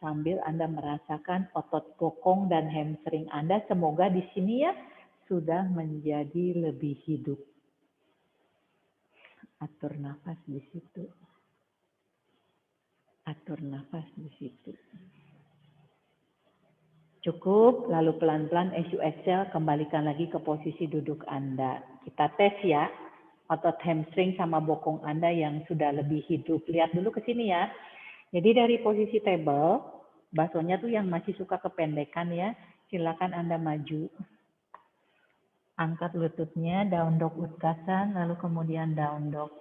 Speaker 1: Sambil Anda merasakan otot bokong dan hamstring Anda. Semoga di sini ya sudah menjadi lebih hidup. Atur nafas di situ. Atur nafas di situ. Cukup, lalu pelan-pelan as you exhale, kembalikan lagi ke posisi duduk Anda. Kita tes ya, otot hamstring sama bokong Anda yang sudah lebih hidup. Lihat dulu ke sini ya. Jadi dari posisi table, basonya tuh yang masih suka kependekan ya, silakan Anda maju. Angkat lututnya, down dog utkasan, lalu kemudian down dog.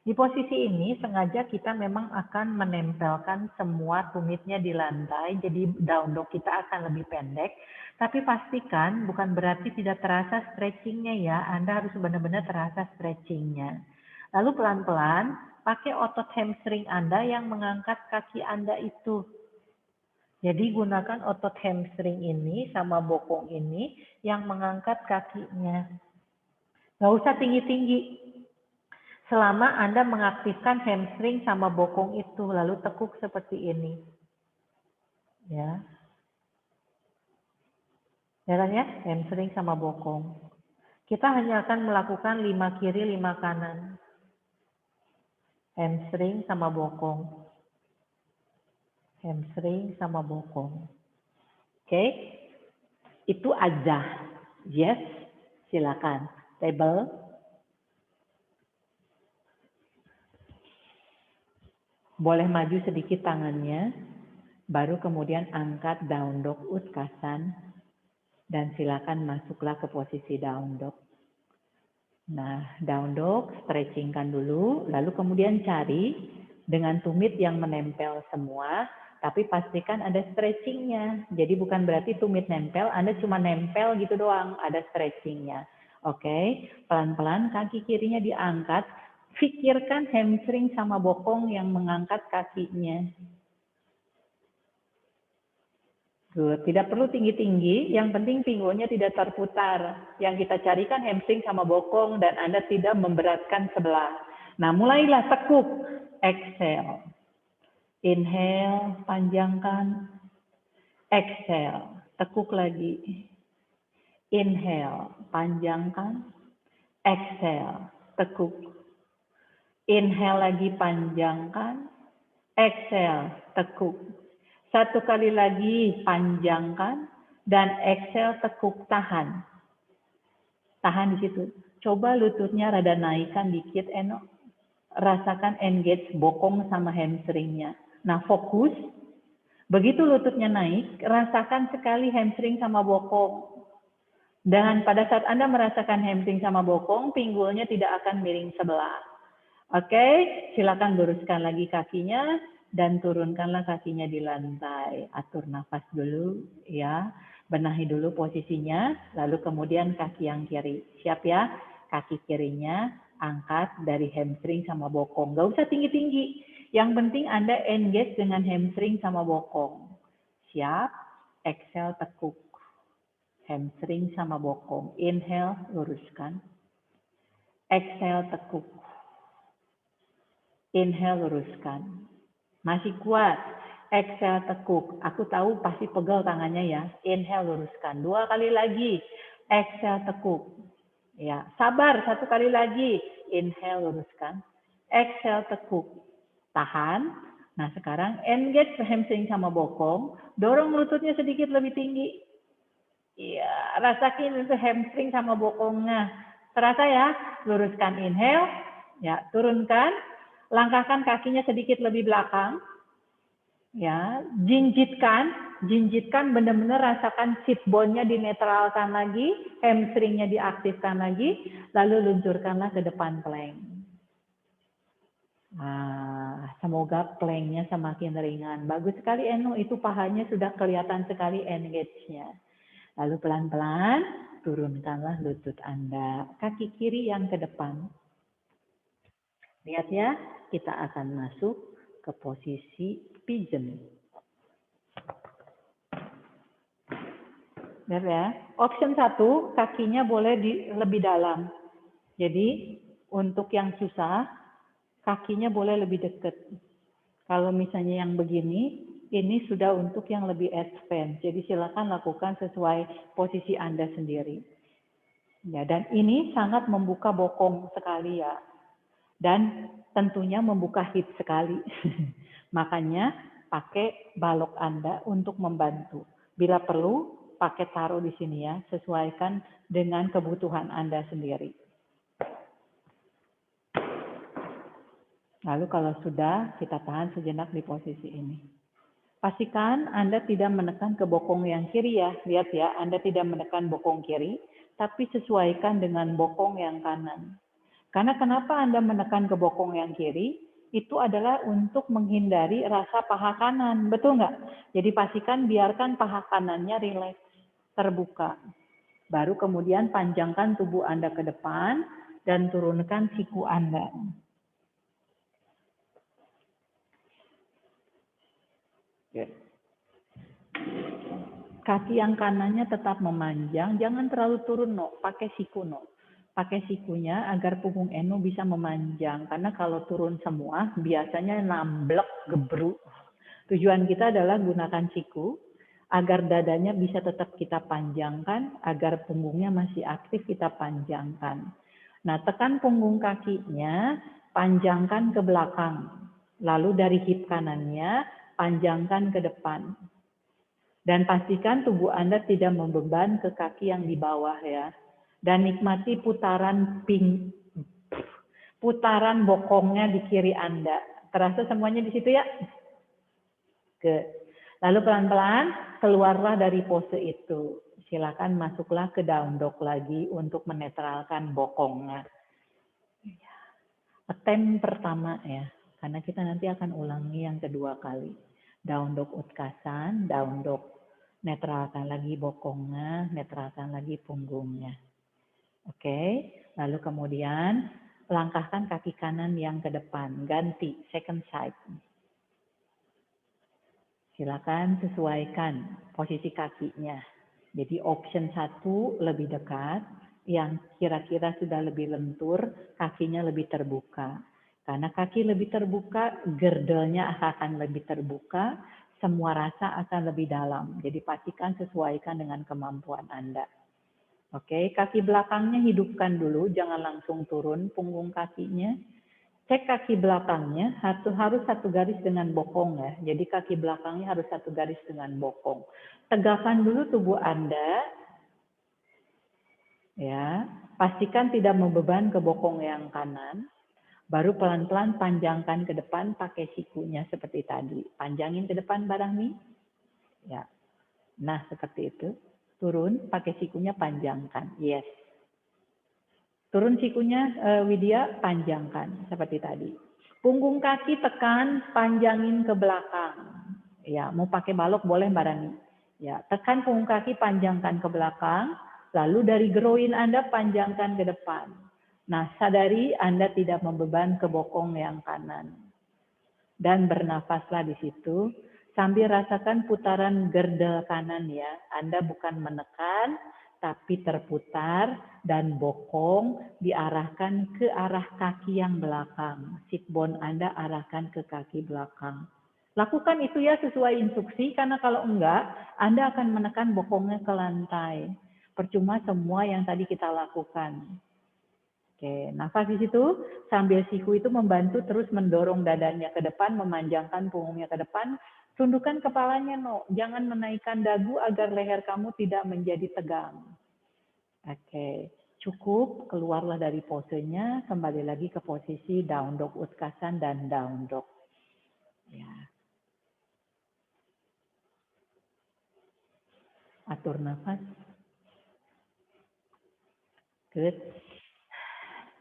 Speaker 1: Di posisi ini sengaja kita memang akan menempelkan semua tumitnya di lantai, jadi down dog kita akan lebih pendek. Tapi pastikan bukan berarti tidak terasa stretchingnya ya, Anda harus benar-benar terasa stretchingnya. Lalu pelan-pelan pakai otot hamstring Anda yang mengangkat kaki Anda itu. Jadi gunakan otot hamstring ini sama bokong ini yang mengangkat kakinya. Nggak usah tinggi-tinggi. Selama Anda mengaktifkan hamstring sama bokong itu, lalu tekuk seperti ini. Ya. Jalan ya, hamstring sama bokong. Kita hanya akan melakukan 5 kiri, 5 kanan. Hamstring sama bokong. Hamstring sama bokong. Oke, itu aja. Yes, silakan. Table. Boleh maju sedikit tangannya. Baru kemudian angkat down dog utkasan. Dan silakan masuklah ke posisi down dog. Nah, down dog stretchingkan dulu. Lalu kemudian cari dengan tumit yang menempel semua. tapi pastikan ada stretchingnya. Jadi bukan berarti tumit nempel, Anda cuma nempel gitu doang, ada stretchingnya. Oke, pelan-pelan kaki kirinya diangkat, pikirkan hamstring sama bokong yang mengangkat kakinya. Good. Tidak perlu tinggi-tinggi, yang penting pinggulnya tidak terputar. Yang kita carikan hamstring sama bokong dan Anda tidak memberatkan sebelah. Nah, mulailah tekuk. Exhale. Inhale, panjangkan. Exhale, tekuk lagi. Inhale, panjangkan. Exhale, tekuk. Inhale lagi, panjangkan. Exhale, tekuk. Satu kali lagi, panjangkan. Dan exhale, tekuk, tahan. Tahan di situ. Coba lututnya rada naikkan dikit, Eno. Rasakan engage bokong sama hamstringnya. Nah, fokus. Begitu lututnya naik, rasakan sekali hamstring sama bokong. Dan pada saat Anda merasakan hamstring sama bokong, pinggulnya tidak akan miring sebelah. Oke, silakan luruskan lagi kakinya dan turunkanlah kakinya di lantai. Atur nafas dulu ya. Benahi dulu posisinya, lalu kemudian kaki yang kiri. Siap ya? Kaki kirinya angkat dari hamstring sama bokong. Gak usah tinggi-tinggi. Yang penting Anda engage dengan hamstring sama bokong. Siap? Exhale, tekuk. Hamstring sama bokong. Inhale, luruskan. Exhale, tekuk. Inhale, luruskan. Masih kuat. Exhale, tekuk. Aku tahu pasti pegel tangannya ya. Inhale, luruskan. 2 kali lagi. Exhale, tekuk. Ya, sabar. 1 kali lagi. Inhale, luruskan. Exhale, tekuk. Tahan. Nah, sekarang engage hamstring sama bokong. Dorong lututnya sedikit lebih tinggi. Iya, rasakin itu hamstring sama bokongnya. Terasa ya? Luruskan, inhale. Ya, turunkan. Langkahkan kakinya sedikit lebih belakang. Ya, jinjitkan benar-benar rasakan sit bone-nya dinetralkan lagi, hamstringnya diaktifkan lagi, lalu luncurkanlah ke depan plank. Nah, semoga planknya semakin ringan. Bagus sekali Eno, itu pahanya sudah kelihatan sekali engage-nya. Lalu pelan-pelan turunkanlah lutut Anda, kaki kiri yang ke depan. Lihat ya, kita akan masuk ke posisi pigeon. Lihat ya, option 1, kakinya boleh lebih dalam. Jadi, untuk yang susah, kakinya boleh lebih dekat. Kalau misalnya yang begini, ini sudah untuk yang lebih advance. Jadi silakan lakukan sesuai posisi Anda sendiri. Ya, dan ini sangat membuka bokong sekali ya. Dan tentunya membuka hip sekali. Makanya pakai balok Anda untuk membantu. Bila perlu, pakai taruh di sini ya. Sesuaikan dengan kebutuhan Anda sendiri. Lalu kalau sudah, kita tahan sejenak di posisi ini. Pastikan Anda tidak menekan ke bokong yang kiri ya. Lihat ya, Anda tidak menekan bokong kiri, tapi sesuaikan dengan bokong yang kanan. Karena kenapa Anda menekan ke bokong yang kiri? Itu adalah untuk menghindari rasa paha kanan. Betul nggak? Jadi pastikan biarkan paha kanannya rileks, terbuka. Baru kemudian panjangkan tubuh Anda ke depan dan turunkan siku Anda. Kaki yang kanannya tetap memanjang, jangan terlalu turun no, pakai siku no. Pakai sikunya agar punggung Eno bisa memanjang, karena kalau turun semua biasanya namblek, gebruk. Tujuan kita adalah gunakan siku agar dadanya bisa tetap kita panjangkan, agar punggungnya masih aktif kita panjangkan. Nah, tekan punggung kakinya, panjangkan ke belakang. Lalu dari hip kanannya, panjangkan ke depan. Dan pastikan tubuh Anda tidak membeban ke kaki yang di bawah ya. Dan nikmati putaran bokongnya di kiri Anda. Terasa semuanya di situ ya? Lalu pelan-pelan keluarlah dari pose itu. Silakan masuklah ke down dog lagi untuk menetralkan bokongnya. Attempt pertama ya. Karena kita nanti akan ulangi yang kedua kali. Down dog utkasan, down dog. Netralkan lagi bokongnya, netralkan lagi punggungnya. Oke, lalu kemudian langkahkan kaki kanan yang ke depan, ganti, second side. Silakan sesuaikan posisi kakinya. Jadi option 1 lebih dekat, yang kira-kira sudah lebih lentur, kakinya lebih terbuka. Karena kaki lebih terbuka, gerdelnya akan lebih terbuka, semua rasa akan lebih dalam. Jadi pastikan sesuaikan dengan kemampuan Anda. Oke, kaki belakangnya hidupkan dulu, jangan langsung turun punggung kakinya. Cek kaki belakangnya, harus satu garis dengan bokong ya. Jadi kaki belakangnya harus satu garis dengan bokong. Tegakkan dulu tubuh Anda, ya. Pastikan tidak membeban ke bokong yang kanan. Baru pelan-pelan panjangkan ke depan pakai sikunya seperti tadi. Panjangin ke depan Barahmi. Ya. Nah, seperti itu. Turun, pakai sikunya panjangkan. Yes. Turun sikunya, Widya, panjangkan seperti tadi. Punggung kaki tekan, panjangin ke belakang. Ya, mau pakai balok boleh Mbak Rani. Ya, tekan punggung kaki, panjangkan ke belakang. Lalu dari groin Anda panjangkan ke depan. Nah, sadari Anda tidak membeban ke bokong yang kanan. Dan bernafaslah di situ. Sambil rasakan putaran gerdel kanan ya. Anda bukan menekan, tapi terputar dan bokong diarahkan ke arah kaki yang belakang. Sit bone Anda arahkan ke kaki belakang. Lakukan itu ya sesuai instruksi, karena kalau enggak, Anda akan menekan bokongnya ke lantai. Percuma semua yang tadi kita lakukan. Oke, nafas di situ sambil siku itu membantu terus mendorong dadanya ke depan, memanjangkan punggungnya ke depan, tundukkan kepalanya jangan menaikkan dagu agar leher kamu tidak menjadi tegang. Oke, cukup, keluarlah dari posenya, kembali lagi ke posisi down dog utkasan dan down dog. Ya. Atur nafas. Good.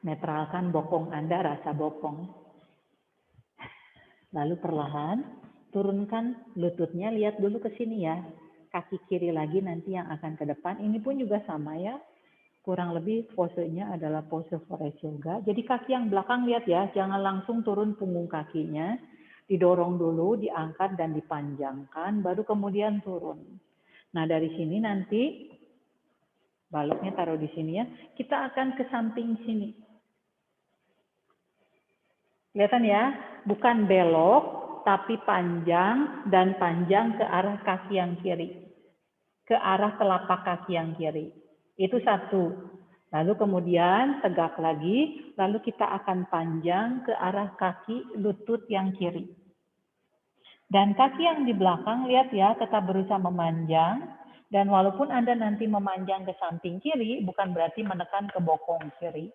Speaker 1: Netralkan bokong Anda, rasa bokong. Lalu perlahan turunkan lututnya, lihat dulu ke sini ya. Kaki kiri lagi nanti yang akan ke depan. Ini pun juga sama ya. Kurang lebih posenya adalah pose forest yoga. Jadi kaki yang belakang lihat ya, jangan langsung turun punggung kakinya. Didorong dulu, diangkat dan dipanjangkan, baru kemudian turun. Nah dari sini nanti, baloknya taruh di sini ya, kita akan ke samping sini. Kelihatan ya, bukan belok, tapi panjang dan panjang ke arah kaki yang kiri. Ke arah telapak kaki yang kiri. Itu satu. Lalu kemudian tegak lagi, lalu kita akan panjang ke arah kaki lutut yang kiri. Dan kaki yang di belakang, lihat ya, tetap berusaha memanjang. Dan walaupun Anda nanti memanjang ke samping kiri, bukan berarti menekan ke bokong kiri.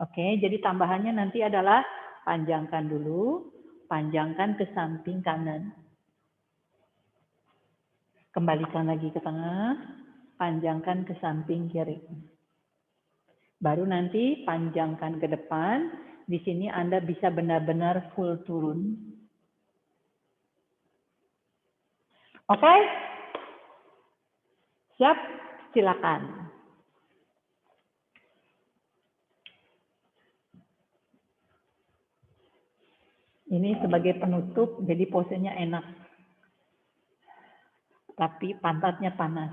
Speaker 1: Oke, jadi tambahannya nanti adalah panjangkan dulu, panjangkan ke samping kanan. Kembalikan lagi ke tengah, panjangkan ke samping kiri. Baru nanti panjangkan ke depan, di sini Anda bisa benar-benar full turun. Oke? Siap? Silakan. Ini sebagai penutup, jadi posenya enak. Tapi pantatnya panas.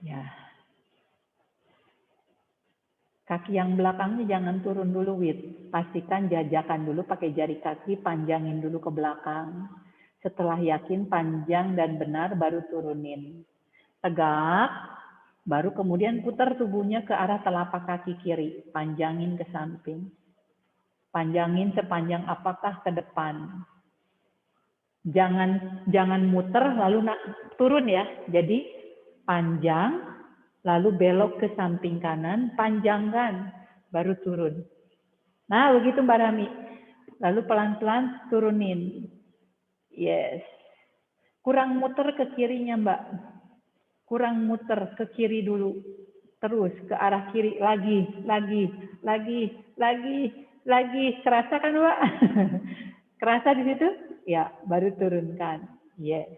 Speaker 1: Ya. Kaki yang belakangnya jangan turun dulu, Wid. Pastikan jajakan dulu pakai jari kaki, panjangin dulu ke belakang. Setelah yakin panjang dan benar, baru turunin. Tegak, baru kemudian putar tubuhnya ke arah telapak kaki kiri. Panjangin ke samping. Panjangin sepanjang apakah ke depan. Jangan muter lalu turun ya. Jadi panjang, lalu belok ke samping kanan, panjangkan, baru turun. Nah, begitu Mbak Rami. Lalu pelan-pelan turunin. Yes. Kurang muter ke kirinya Mbak. Kurang muter ke kiri dulu. Terus ke arah kiri, lagi. Lagi kerasa kan, Mbak? Kerasa di situ? Ya, baru turunkan. Yes.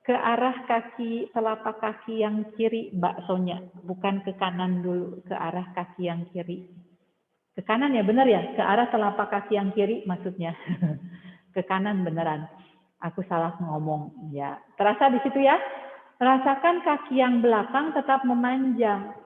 Speaker 1: Ke arah kaki, telapak kaki yang kiri, Mbak Sonya. Bukan ke kanan dulu, ke arah kaki yang kiri. Ke kanan ya, benar ya? Ke arah telapak kaki yang kiri maksudnya. Ke kanan beneran. Aku salah ngomong. Ya, terasa di situ ya? Rasakan kaki yang belakang tetap memanjang.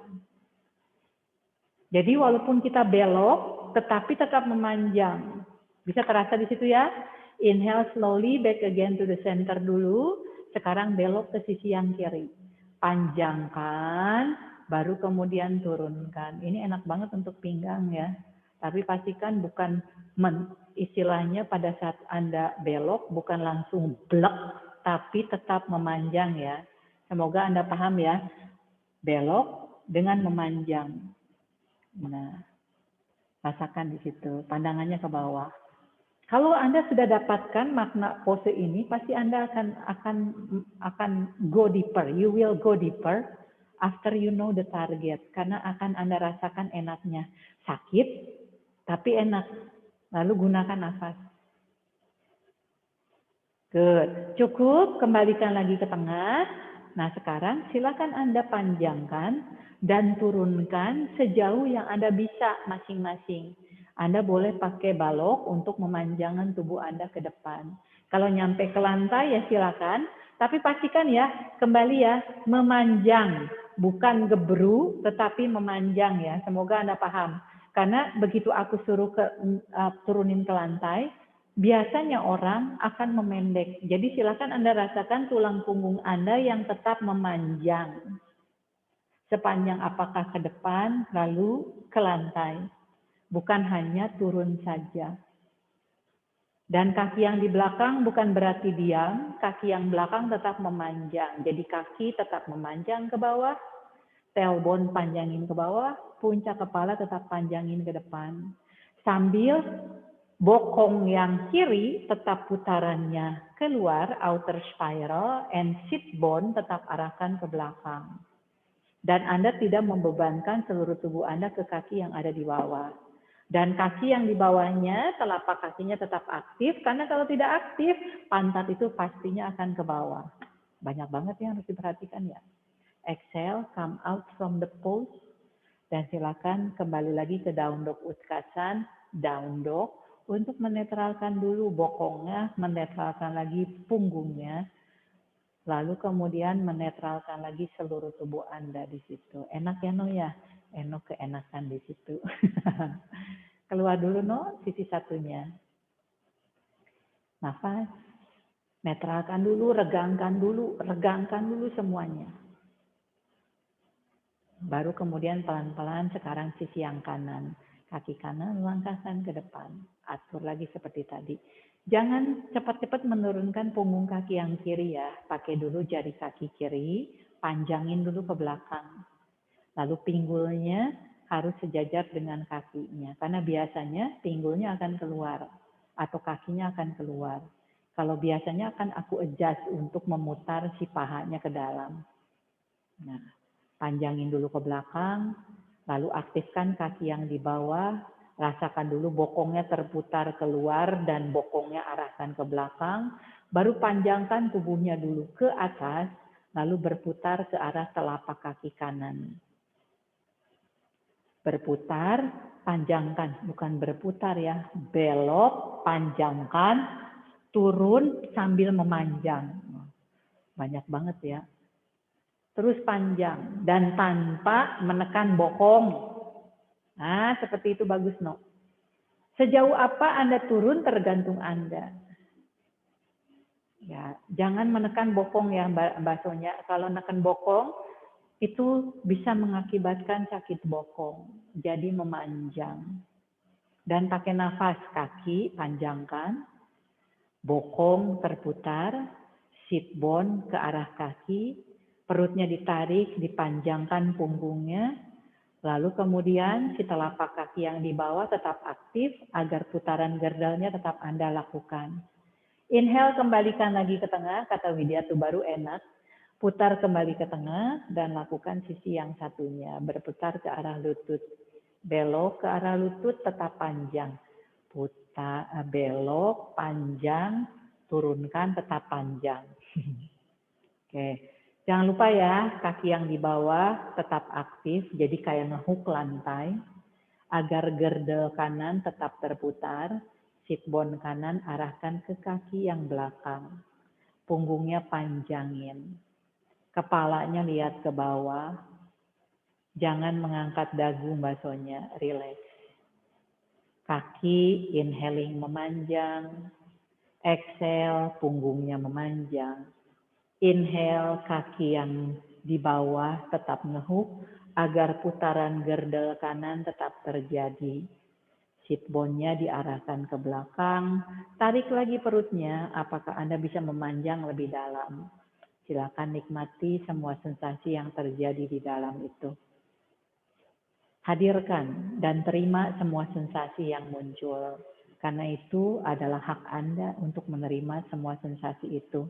Speaker 1: Jadi walaupun kita belok, tetapi tetap memanjang. Bisa terasa di situ ya? Inhale slowly back again to the center dulu. Sekarang belok ke sisi yang kiri. Panjangkan, baru kemudian turunkan. Ini enak banget untuk pinggang ya. Tapi pastikan bukan istilahnya pada saat Anda belok bukan langsung blek, tapi tetap memanjang ya. Semoga Anda paham ya. Belok dengan memanjang. Nah, rasakan di situ, pandangannya ke bawah. Kalau Anda sudah dapatkan makna pose ini, pasti Anda akan go deeper. You will go deeper after you know the target, karena akan Anda rasakan enaknya. Sakit, tapi enak. Lalu gunakan nafas. Good. Cukup, kembalikan lagi ke tengah. Nah, sekarang silakan Anda panjangkan dan turunkan sejauh yang Anda bisa masing-masing. Anda boleh pakai balok untuk memanjangkan tubuh Anda ke depan. Kalau nyampe ke lantai ya silakan, tapi pastikan ya, kembali ya, memanjang. Bukan gebru, tetapi memanjang ya. Semoga Anda paham. Karena begitu aku suruh turunin ke lantai, biasanya orang akan memendek. Jadi silakan Anda rasakan tulang punggung Anda yang tetap memanjang. Sepanjang apakah ke depan, lalu ke lantai. Bukan hanya turun saja. Dan kaki yang di belakang bukan berarti diam, kaki yang belakang tetap memanjang. Jadi kaki tetap memanjang ke bawah, tailbone panjangin ke bawah, puncak kepala tetap panjangin ke depan. Sambil bokong yang kiri tetap putarannya keluar, outer spiral, and sit bone tetap arahkan ke belakang. Dan Anda tidak membebankan seluruh tubuh Anda ke kaki yang ada di bawah. Dan kaki yang di bawahnya, telapak kakinya tetap aktif, karena kalau tidak aktif, pantat itu pastinya akan ke bawah. Banyak banget yang harus diperhatikan ya. Exhale, come out from the pose. Dan silakan kembali lagi ke down dog Utkasan, down dog, untuk menetralkan dulu bokongnya, menetralkan lagi punggungnya, lalu kemudian menetralkan lagi seluruh tubuh Anda di situ. Enak ya No ya? Enak keenakan di situ. Keluar dulu No, sisi satunya. Nafas, netralkan dulu, regangkan dulu semuanya. Baru kemudian pelan-pelan sekarang sisi yang kanan. Kaki kanan langkahkan ke depan. Atur lagi seperti tadi. Jangan cepat-cepat menurunkan punggung kaki yang kiri ya. Pakai dulu jari kaki kiri, panjangin dulu ke belakang. Lalu pinggulnya harus sejajar dengan kakinya. Karena biasanya pinggulnya akan keluar. Atau kakinya akan keluar. Kalau biasanya akan aku adjust untuk memutar si pahanya ke dalam. Nah, panjangin dulu ke belakang, lalu aktifkan kaki yang di bawah, rasakan dulu bokongnya terputar keluar dan bokongnya arahkan ke belakang, baru panjangkan tubuhnya dulu ke atas, lalu berputar ke arah telapak kaki kanan. Berputar, panjangkan, bukan berputar ya, belok, panjangkan, turun sambil memanjang. Banyak banget ya. Terus panjang dan tanpa menekan bokong. Nah, seperti itu bagus, No. Sejauh apa Anda turun tergantung Anda. Ya, jangan menekan bokong ya, Mbak Sonya. Kalau menekan bokong itu bisa mengakibatkan sakit bokong. Jadi memanjang. Dan pakai nafas, kaki panjangkan, bokong terputar, sit bone ke arah kaki, perutnya ditarik, dipanjangkan punggungnya, lalu kemudian si telapak kaki yang di bawah tetap aktif agar putaran girdalnya tetap Anda lakukan. Inhale, kembalikan lagi ke tengah, kata Widya tuh baru enak. Putar kembali ke tengah dan lakukan sisi yang satunya, berputar ke arah lutut. Belok ke arah lutut, tetap panjang. Belok, panjang, turunkan, tetap panjang. Oke. Jangan lupa ya, kaki yang di bawah tetap aktif, jadi kayak ngehook lantai. Agar girdle kanan tetap terputar, sit bone kanan arahkan ke kaki yang belakang. Punggungnya panjangin. Kepalanya lihat ke bawah. Jangan mengangkat dagu Mbak Sonya, relax. Kaki inhaling memanjang. Exhale, punggungnya memanjang. Inhale, kaki yang di bawah tetap ngehook agar putaran girdle kanan tetap terjadi. Sit bone-nya diarahkan ke belakang. Tarik lagi perutnya, apakah Anda bisa memanjang lebih dalam? Silakan nikmati semua sensasi yang terjadi di dalam itu. Hadirkan dan terima semua sensasi yang muncul. Karena itu adalah hak Anda untuk menerima semua sensasi itu.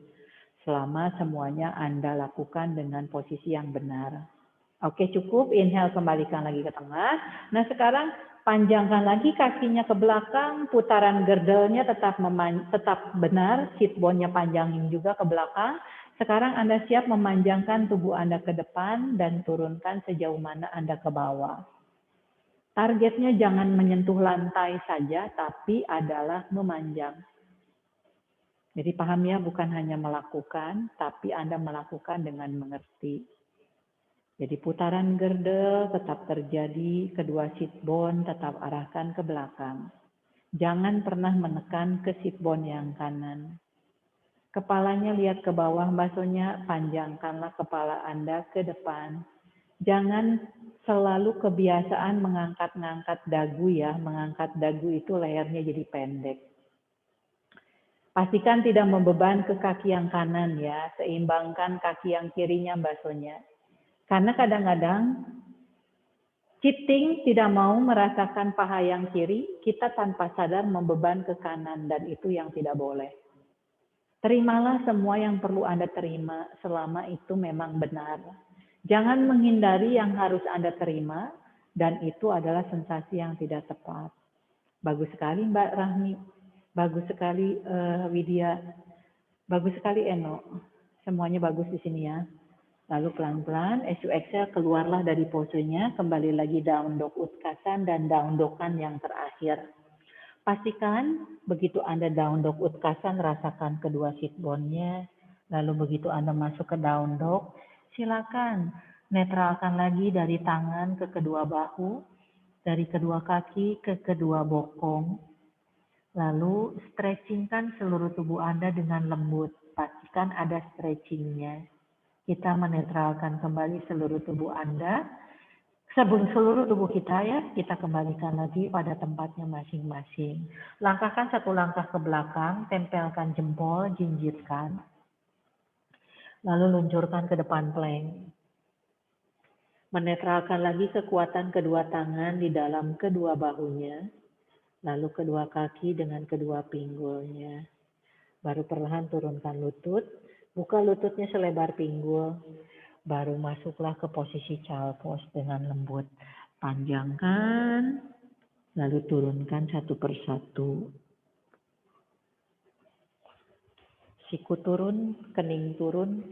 Speaker 1: Selama semuanya Anda lakukan dengan posisi yang benar. Oke, cukup. Inhale, kembalikan lagi ke tengah. Nah, sekarang panjangkan lagi kakinya ke belakang. Putaran girdle-nya tetap benar. Sit bone-nya panjangin juga ke belakang. Sekarang Anda siap memanjangkan tubuh Anda ke depan dan turunkan sejauh mana Anda ke bawah. Targetnya jangan menyentuh lantai saja, tapi adalah memanjang. Jadi paham ya, bukan hanya melakukan, tapi Anda melakukan dengan mengerti. Jadi putaran girdle tetap terjadi, kedua sit bone tetap arahkan ke belakang. Jangan pernah menekan ke sit bone yang kanan. Kepalanya lihat ke bawah, Mbak Sonya, panjangkanlah kepala Anda ke depan. Jangan selalu kebiasaan mengangkat-ngangkat dagu ya. Mengangkat dagu itu lehernya jadi pendek. Pastikan tidak membeban ke kaki yang kanan ya. Seimbangkan kaki yang kirinya Mbak Sonya. Karena kadang-kadang cheating tidak mau merasakan paha yang kiri, kita tanpa sadar membeban ke kanan dan itu yang tidak boleh. Terimalah semua yang perlu Anda terima selama itu memang benar. Jangan menghindari yang harus Anda terima, dan itu adalah sensasi yang tidak tepat. Bagus sekali Mbak Rahmi, bagus sekali Widya, bagus sekali Eno. Semuanya bagus di sini ya. Lalu pelan-pelan, as you exhale, keluarlah dari posenya, kembali lagi down dog utkasan dan down dogan yang terakhir. Pastikan begitu Anda down dog utkasan, rasakan kedua sit bone-nya. Lalu begitu Anda masuk ke down dog, silakan netralkan lagi dari tangan ke kedua bahu, dari kedua kaki ke kedua bokong. Lalu stretchingkan seluruh tubuh Anda dengan lembut. Pastikan ada stretchingnya. Kita menetralkan kembali seluruh tubuh Anda. Sebelum seluruh tubuh kita ya, kita kembalikan lagi pada tempatnya masing-masing. Langkahkan satu langkah ke belakang, tempelkan jempol, jinjitkan. Lalu luncurkan ke depan plank. Menetralkan lagi kekuatan kedua tangan di dalam kedua bahunya. Lalu kedua kaki dengan kedua pinggulnya. Baru perlahan turunkan lutut. Buka lututnya selebar pinggul. Baru masuklah ke posisi child pose dengan lembut. Panjangkan, lalu turunkan satu persatu. Siku turun, kening turun.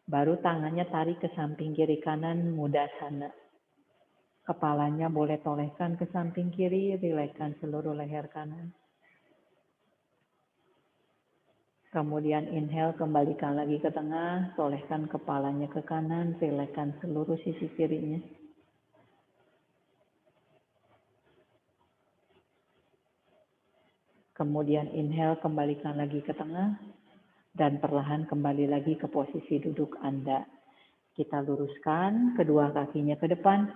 Speaker 1: Baru tangannya tarik ke samping kiri kanan, mudasana. Kepalanya boleh tolehkan ke samping kiri, rilekskan seluruh leher kanan. Kemudian inhale, kembalikan lagi ke tengah, tolehkan kepalanya ke kanan, rilekskan seluruh sisi kirinya. Kemudian inhale, kembalikan lagi ke tengah, dan perlahan kembali lagi ke posisi duduk Anda. Kita luruskan kedua kakinya ke depan.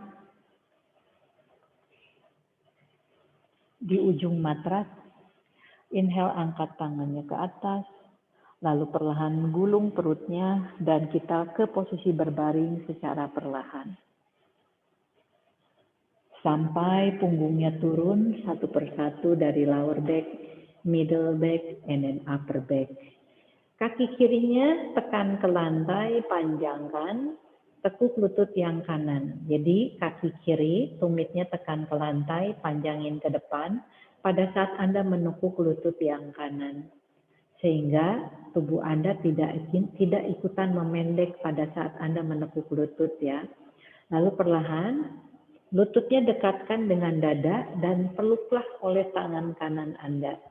Speaker 1: Di ujung matras, inhale angkat tangannya ke atas. Lalu perlahan gulung perutnya dan kita ke posisi berbaring secara perlahan. Sampai punggungnya turun satu persatu dari lower back, middle back, and then upper back. Kaki kirinya tekan ke lantai, panjangkan. Tekuk lutut yang kanan. Jadi kaki kiri, tumitnya tekan ke lantai, panjangin ke depan pada saat Anda menekuk lutut yang kanan. Sehingga tubuh Anda tidak ikutan memendek pada saat Anda menekuk lutut ya. Lalu perlahan lututnya dekatkan dengan dada dan peluklah oleh tangan kanan Anda.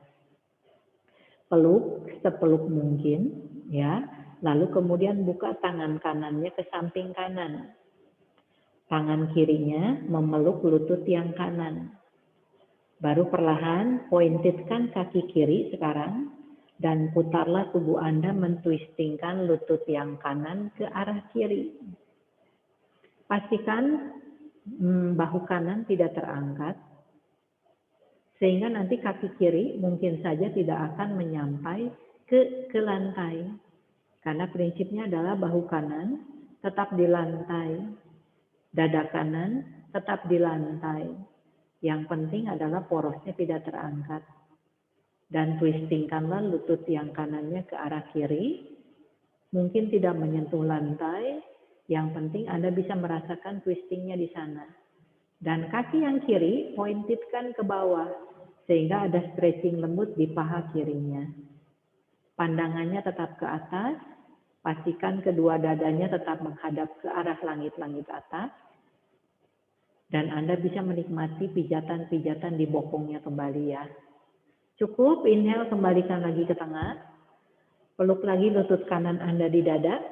Speaker 1: Peluk sepeluk mungkin ya. Lalu kemudian buka tangan kanannya ke samping kanan. Tangan kirinya memeluk lutut yang kanan. Baru perlahan pointedkan kaki kiri sekarang dan putarlah tubuh Anda mentwistingkan lutut yang kanan ke arah kiri. Pastikan bahu kanan tidak terangkat, sehingga nanti kaki kiri mungkin saja tidak akan menyampai ke lantai. Karena prinsipnya adalah bahu kanan tetap di lantai, dada kanan tetap di lantai. Yang penting adalah porosnya tidak terangkat. Dan twistingkanlah lutut yang kanannya ke arah kiri, mungkin tidak menyentuh lantai. Yang penting Anda bisa merasakan twistingnya di sana. Dan kaki yang kiri pointedkan ke bawah, sehingga ada stretching lembut di paha kirinya. Pandangannya tetap ke atas, pastikan kedua dadanya tetap menghadap ke arah langit-langit atas. Dan Anda bisa menikmati pijatan-pijatan di bokongnya kembali ya. Cukup, inhale, kembalikan lagi ke tengah. Peluk lagi lutut kanan Anda di dada.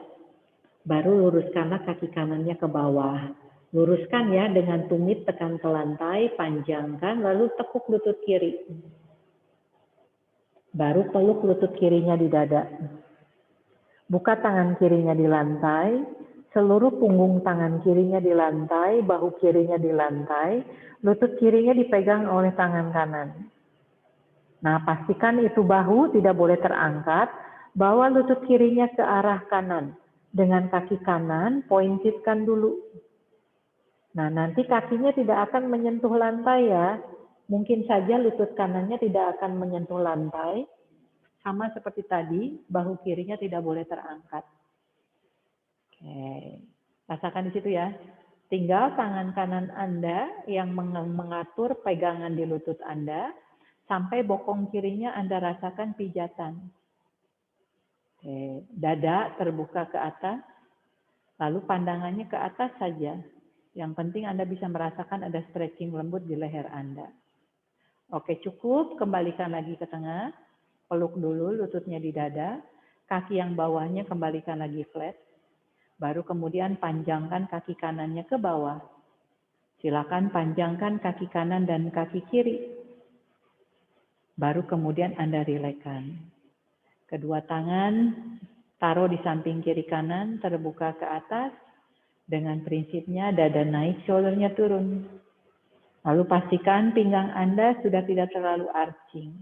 Speaker 1: Baru luruskanlah kaki kanannya ke bawah. Luruskan ya dengan tumit tekan ke lantai, panjangkan, lalu tekuk lutut kiri. Baru peluk lutut kirinya di dada. Buka tangan kirinya di lantai, seluruh punggung tangan kirinya di lantai, bahu kirinya di lantai, lutut kirinya dipegang oleh tangan kanan. Nah, pastikan itu bahu tidak boleh terangkat, bawa lutut kirinya ke arah kanan. Dengan kaki kanan, pointedkan dulu. Nah, nanti kakinya tidak akan menyentuh lantai ya. Mungkin saja lutut kanannya tidak akan menyentuh lantai. Sama seperti tadi, bahu kirinya tidak boleh terangkat. Oke, rasakan di situ ya. Tinggal tangan kanan Anda yang mengatur pegangan di lutut Anda, sampai bokong kirinya Anda rasakan pijatan. Oke, dada terbuka ke atas, lalu pandangannya ke atas saja. Yang penting Anda bisa merasakan ada stretching lembut di leher Anda. Oke, cukup. Kembalikan lagi ke tengah. Peluk dulu lututnya di dada. Kaki yang bawahnya kembalikan lagi flat. Baru kemudian panjangkan kaki kanannya ke bawah. Silakan panjangkan kaki kanan dan kaki kiri. Baru kemudian Anda rilekkan. Kedua tangan taruh di samping kiri kanan, terbuka ke atas. Dengan prinsipnya dada naik, shoulder-nya turun. Lalu pastikan pinggang Anda sudah tidak terlalu arching.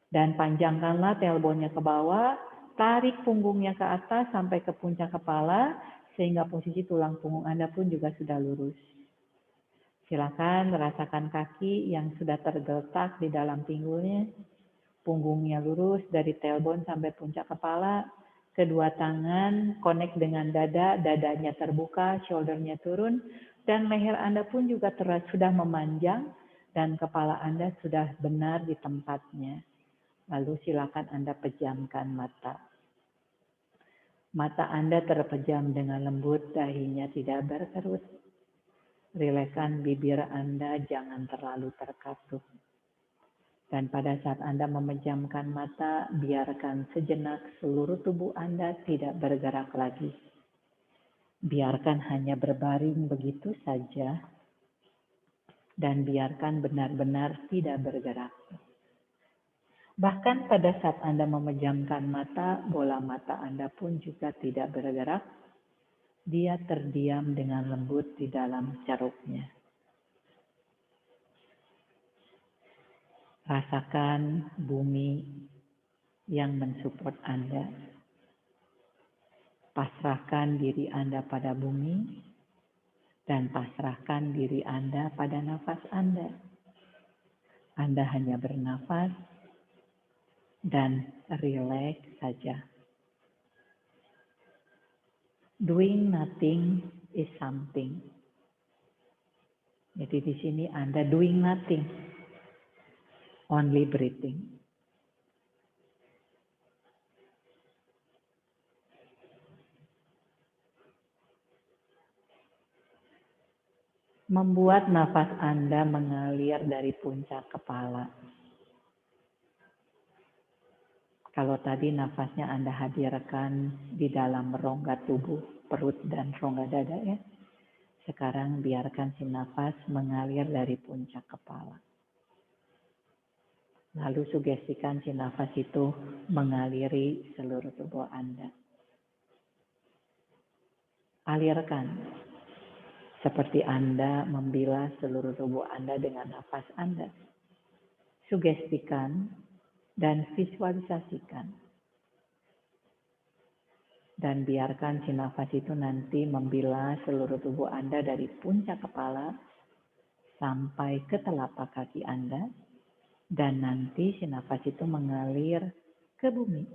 Speaker 1: Dan panjangkanlah tailbone-nya ke bawah, tarik punggungnya ke atas sampai ke puncak kepala, sehingga posisi tulang punggung Anda pun juga sudah lurus. Silakan rasakan kaki yang sudah tergeletak di dalam pinggulnya. Punggungnya lurus dari tailbone sampai puncak kepala. Kedua tangan connect dengan dada, dadanya terbuka, shoulder-nya turun. Dan leher Anda pun juga sudah memanjang dan kepala Anda sudah benar di tempatnya. Lalu silakan Anda pejamkan mata. Mata Anda terpejam dengan lembut, dahinya tidak berkerut. Rilekskan bibir Anda, jangan terlalu terkatup. Dan pada saat Anda memejamkan mata, biarkan sejenak seluruh tubuh Anda tidak bergerak lagi. Biarkan hanya berbaring begitu saja. Dan biarkan benar-benar tidak bergerak. Bahkan pada saat Anda memejamkan mata, bola mata Anda pun juga tidak bergerak. Dia terdiam dengan lembut di dalam ceruknya. Rasakan bumi yang mensupport Anda. Pasrahkan diri Anda pada bumi dan pasrahkan diri Anda pada nafas Anda. Anda hanya bernafas dan rileks saja. Doing nothing is something. Jadi di sini Anda doing nothing, only breathing. Membuat nafas Anda mengalir dari puncak kepala. Kalau tadi nafasnya Anda hadirkan di dalam rongga tubuh, perut dan rongga dada ya. Sekarang biarkan si nafas mengalir dari puncak kepala. Lalu sugestikan si nafas itu mengaliri seluruh tubuh Anda. Alirkan. Seperti Anda membilas seluruh tubuh Anda dengan nafas Anda. Sugestikan dan visualisasikan. Dan biarkan si nafas itu nanti membilas seluruh tubuh Anda dari puncak kepala sampai ke telapak kaki Anda. Dan nanti si nafas itu mengalir ke bumi.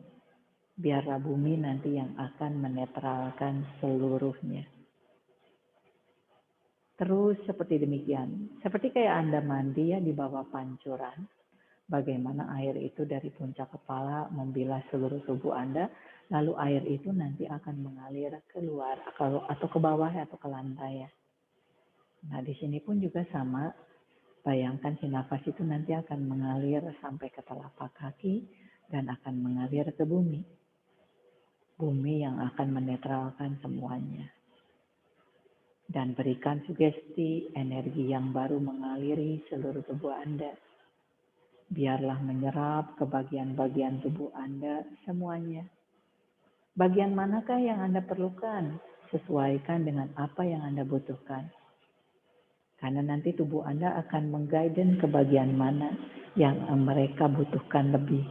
Speaker 1: Biarlah bumi nanti yang akan menetralkan seluruhnya. Terus seperti demikian. Seperti kayak Anda mandi ya di bawah pancuran. Bagaimana air itu dari puncak kepala membilas seluruh tubuh Anda. Lalu air itu nanti akan mengalir keluar atau ke bawah atau ke lantai ya. Nah di sini pun juga sama. Bayangkan si nafas itu nanti akan mengalir sampai ke telapak kaki dan akan mengalir ke bumi. Bumi yang akan menetralkan semuanya. Dan berikan sugesti energi yang baru mengaliri seluruh tubuh Anda. Biarlah menyerap ke bagian-bagian tubuh Anda semuanya. Bagian manakah yang Anda perlukan? Sesuaikan dengan apa yang Anda butuhkan. Karena nanti tubuh Anda akan mengguiden ke bagian mana yang mereka butuhkan lebih.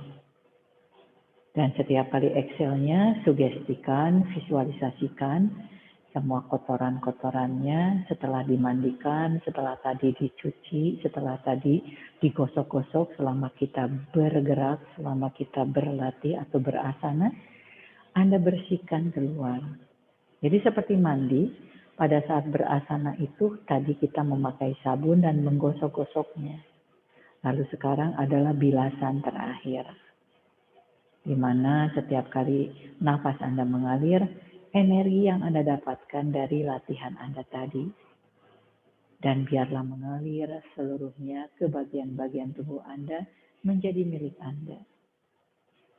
Speaker 1: Dan setiap kali exhale-nya, sugestikan, visualisasikan semua kotoran-kotorannya setelah dimandikan, setelah tadi dicuci, setelah tadi digosok-gosok, selama kita bergerak, selama kita berlatih atau berasana, Anda bersihkan keluar. Jadi seperti mandi, pada saat berasana itu tadi kita memakai sabun dan menggosok-gosoknya. Lalu sekarang adalah bilasan terakhir. Di mana setiap kali nafas Anda mengalir, energi yang Anda dapatkan dari latihan Anda tadi. Dan biarlah mengalir seluruhnya ke bagian-bagian tubuh Anda menjadi milik Anda.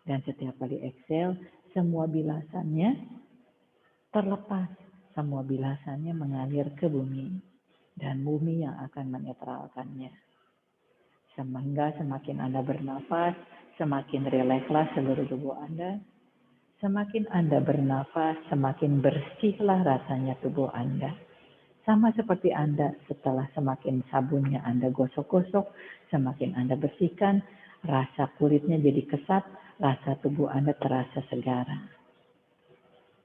Speaker 1: Dan setiap kali exhale, semua bilasannya terlepas. Semua bilasannya mengalir ke bumi. Dan bumi yang akan menetralkannya. Sehingga semakin Anda bernafas, semakin rilekslah seluruh tubuh Anda. Semakin Anda bernafas, semakin bersihlah rasanya tubuh Anda. Sama seperti Anda setelah semakin sabunnya Anda gosok-gosok, semakin Anda bersihkan, rasa kulitnya jadi kesat, rasa tubuh Anda terasa segar.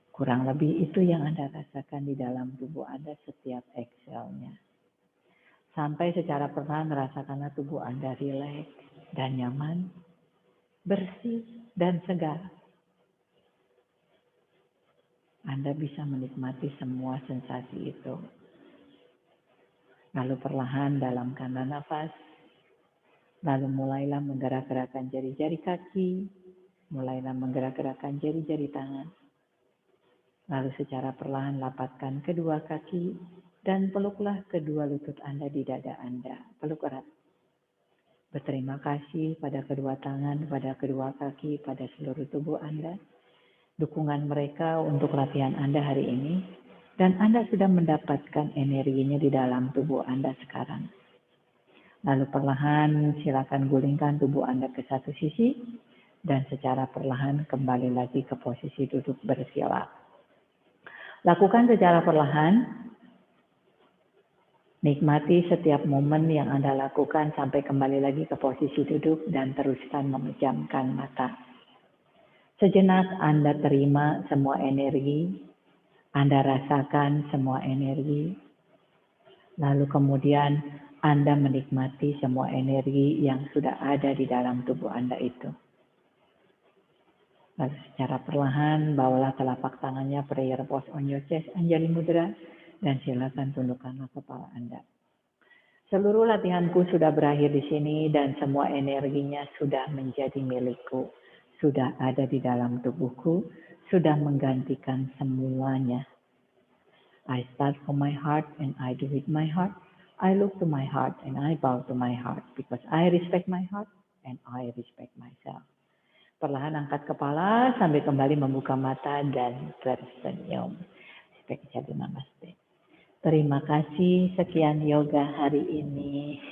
Speaker 1: Kurang lebih itu yang Anda rasakan di dalam tubuh Anda setiap exhale-nya. Sampai secara perlahan rasakanlah tubuh Anda rileks dan nyaman, bersih dan segar. Anda bisa menikmati semua sensasi itu. Lalu perlahan dalamkanlah nafas. Lalu mulailah menggerak-gerakkan jari-jari kaki. Mulailah menggerak-gerakkan jari-jari tangan. Lalu secara perlahan lapatkan kedua kaki. Dan peluklah kedua lutut Anda di dada Anda. Peluk erat. Berterima kasih pada kedua tangan, pada kedua kaki, pada seluruh tubuh Anda. Dukungan mereka untuk latihan Anda hari ini. Dan Anda sudah mendapatkan energinya di dalam tubuh Anda sekarang. Lalu perlahan silakan gulingkan tubuh Anda ke satu sisi. Dan secara perlahan kembali lagi ke posisi duduk bersila. Lakukan secara perlahan. Nikmati setiap momen yang Anda lakukan sampai kembali lagi ke posisi duduk dan teruskan memejamkan mata. Sejenak Anda terima semua energi. Anda rasakan semua energi, lalu kemudian Anda menikmati semua energi yang sudah ada di dalam tubuh Anda itu. Lalu secara perlahan bawalah telapak tangannya prayer pose on your chest, Anjali Mudra, dan silakan tundukkanlah kepala Anda. Seluruh latihanku sudah berakhir di sini dan semua energinya sudah menjadi milikku. Sudah ada di dalam tubuhku, sudah menggantikan semuanya. I start from my heart and I do with my heart. I look to my heart and I bow to my heart because I respect my heart and I respect myself. Perlahan angkat kepala sambil kembali membuka mata dan tersenyum. Jadi namaste. Terima kasih, sekian yoga hari ini.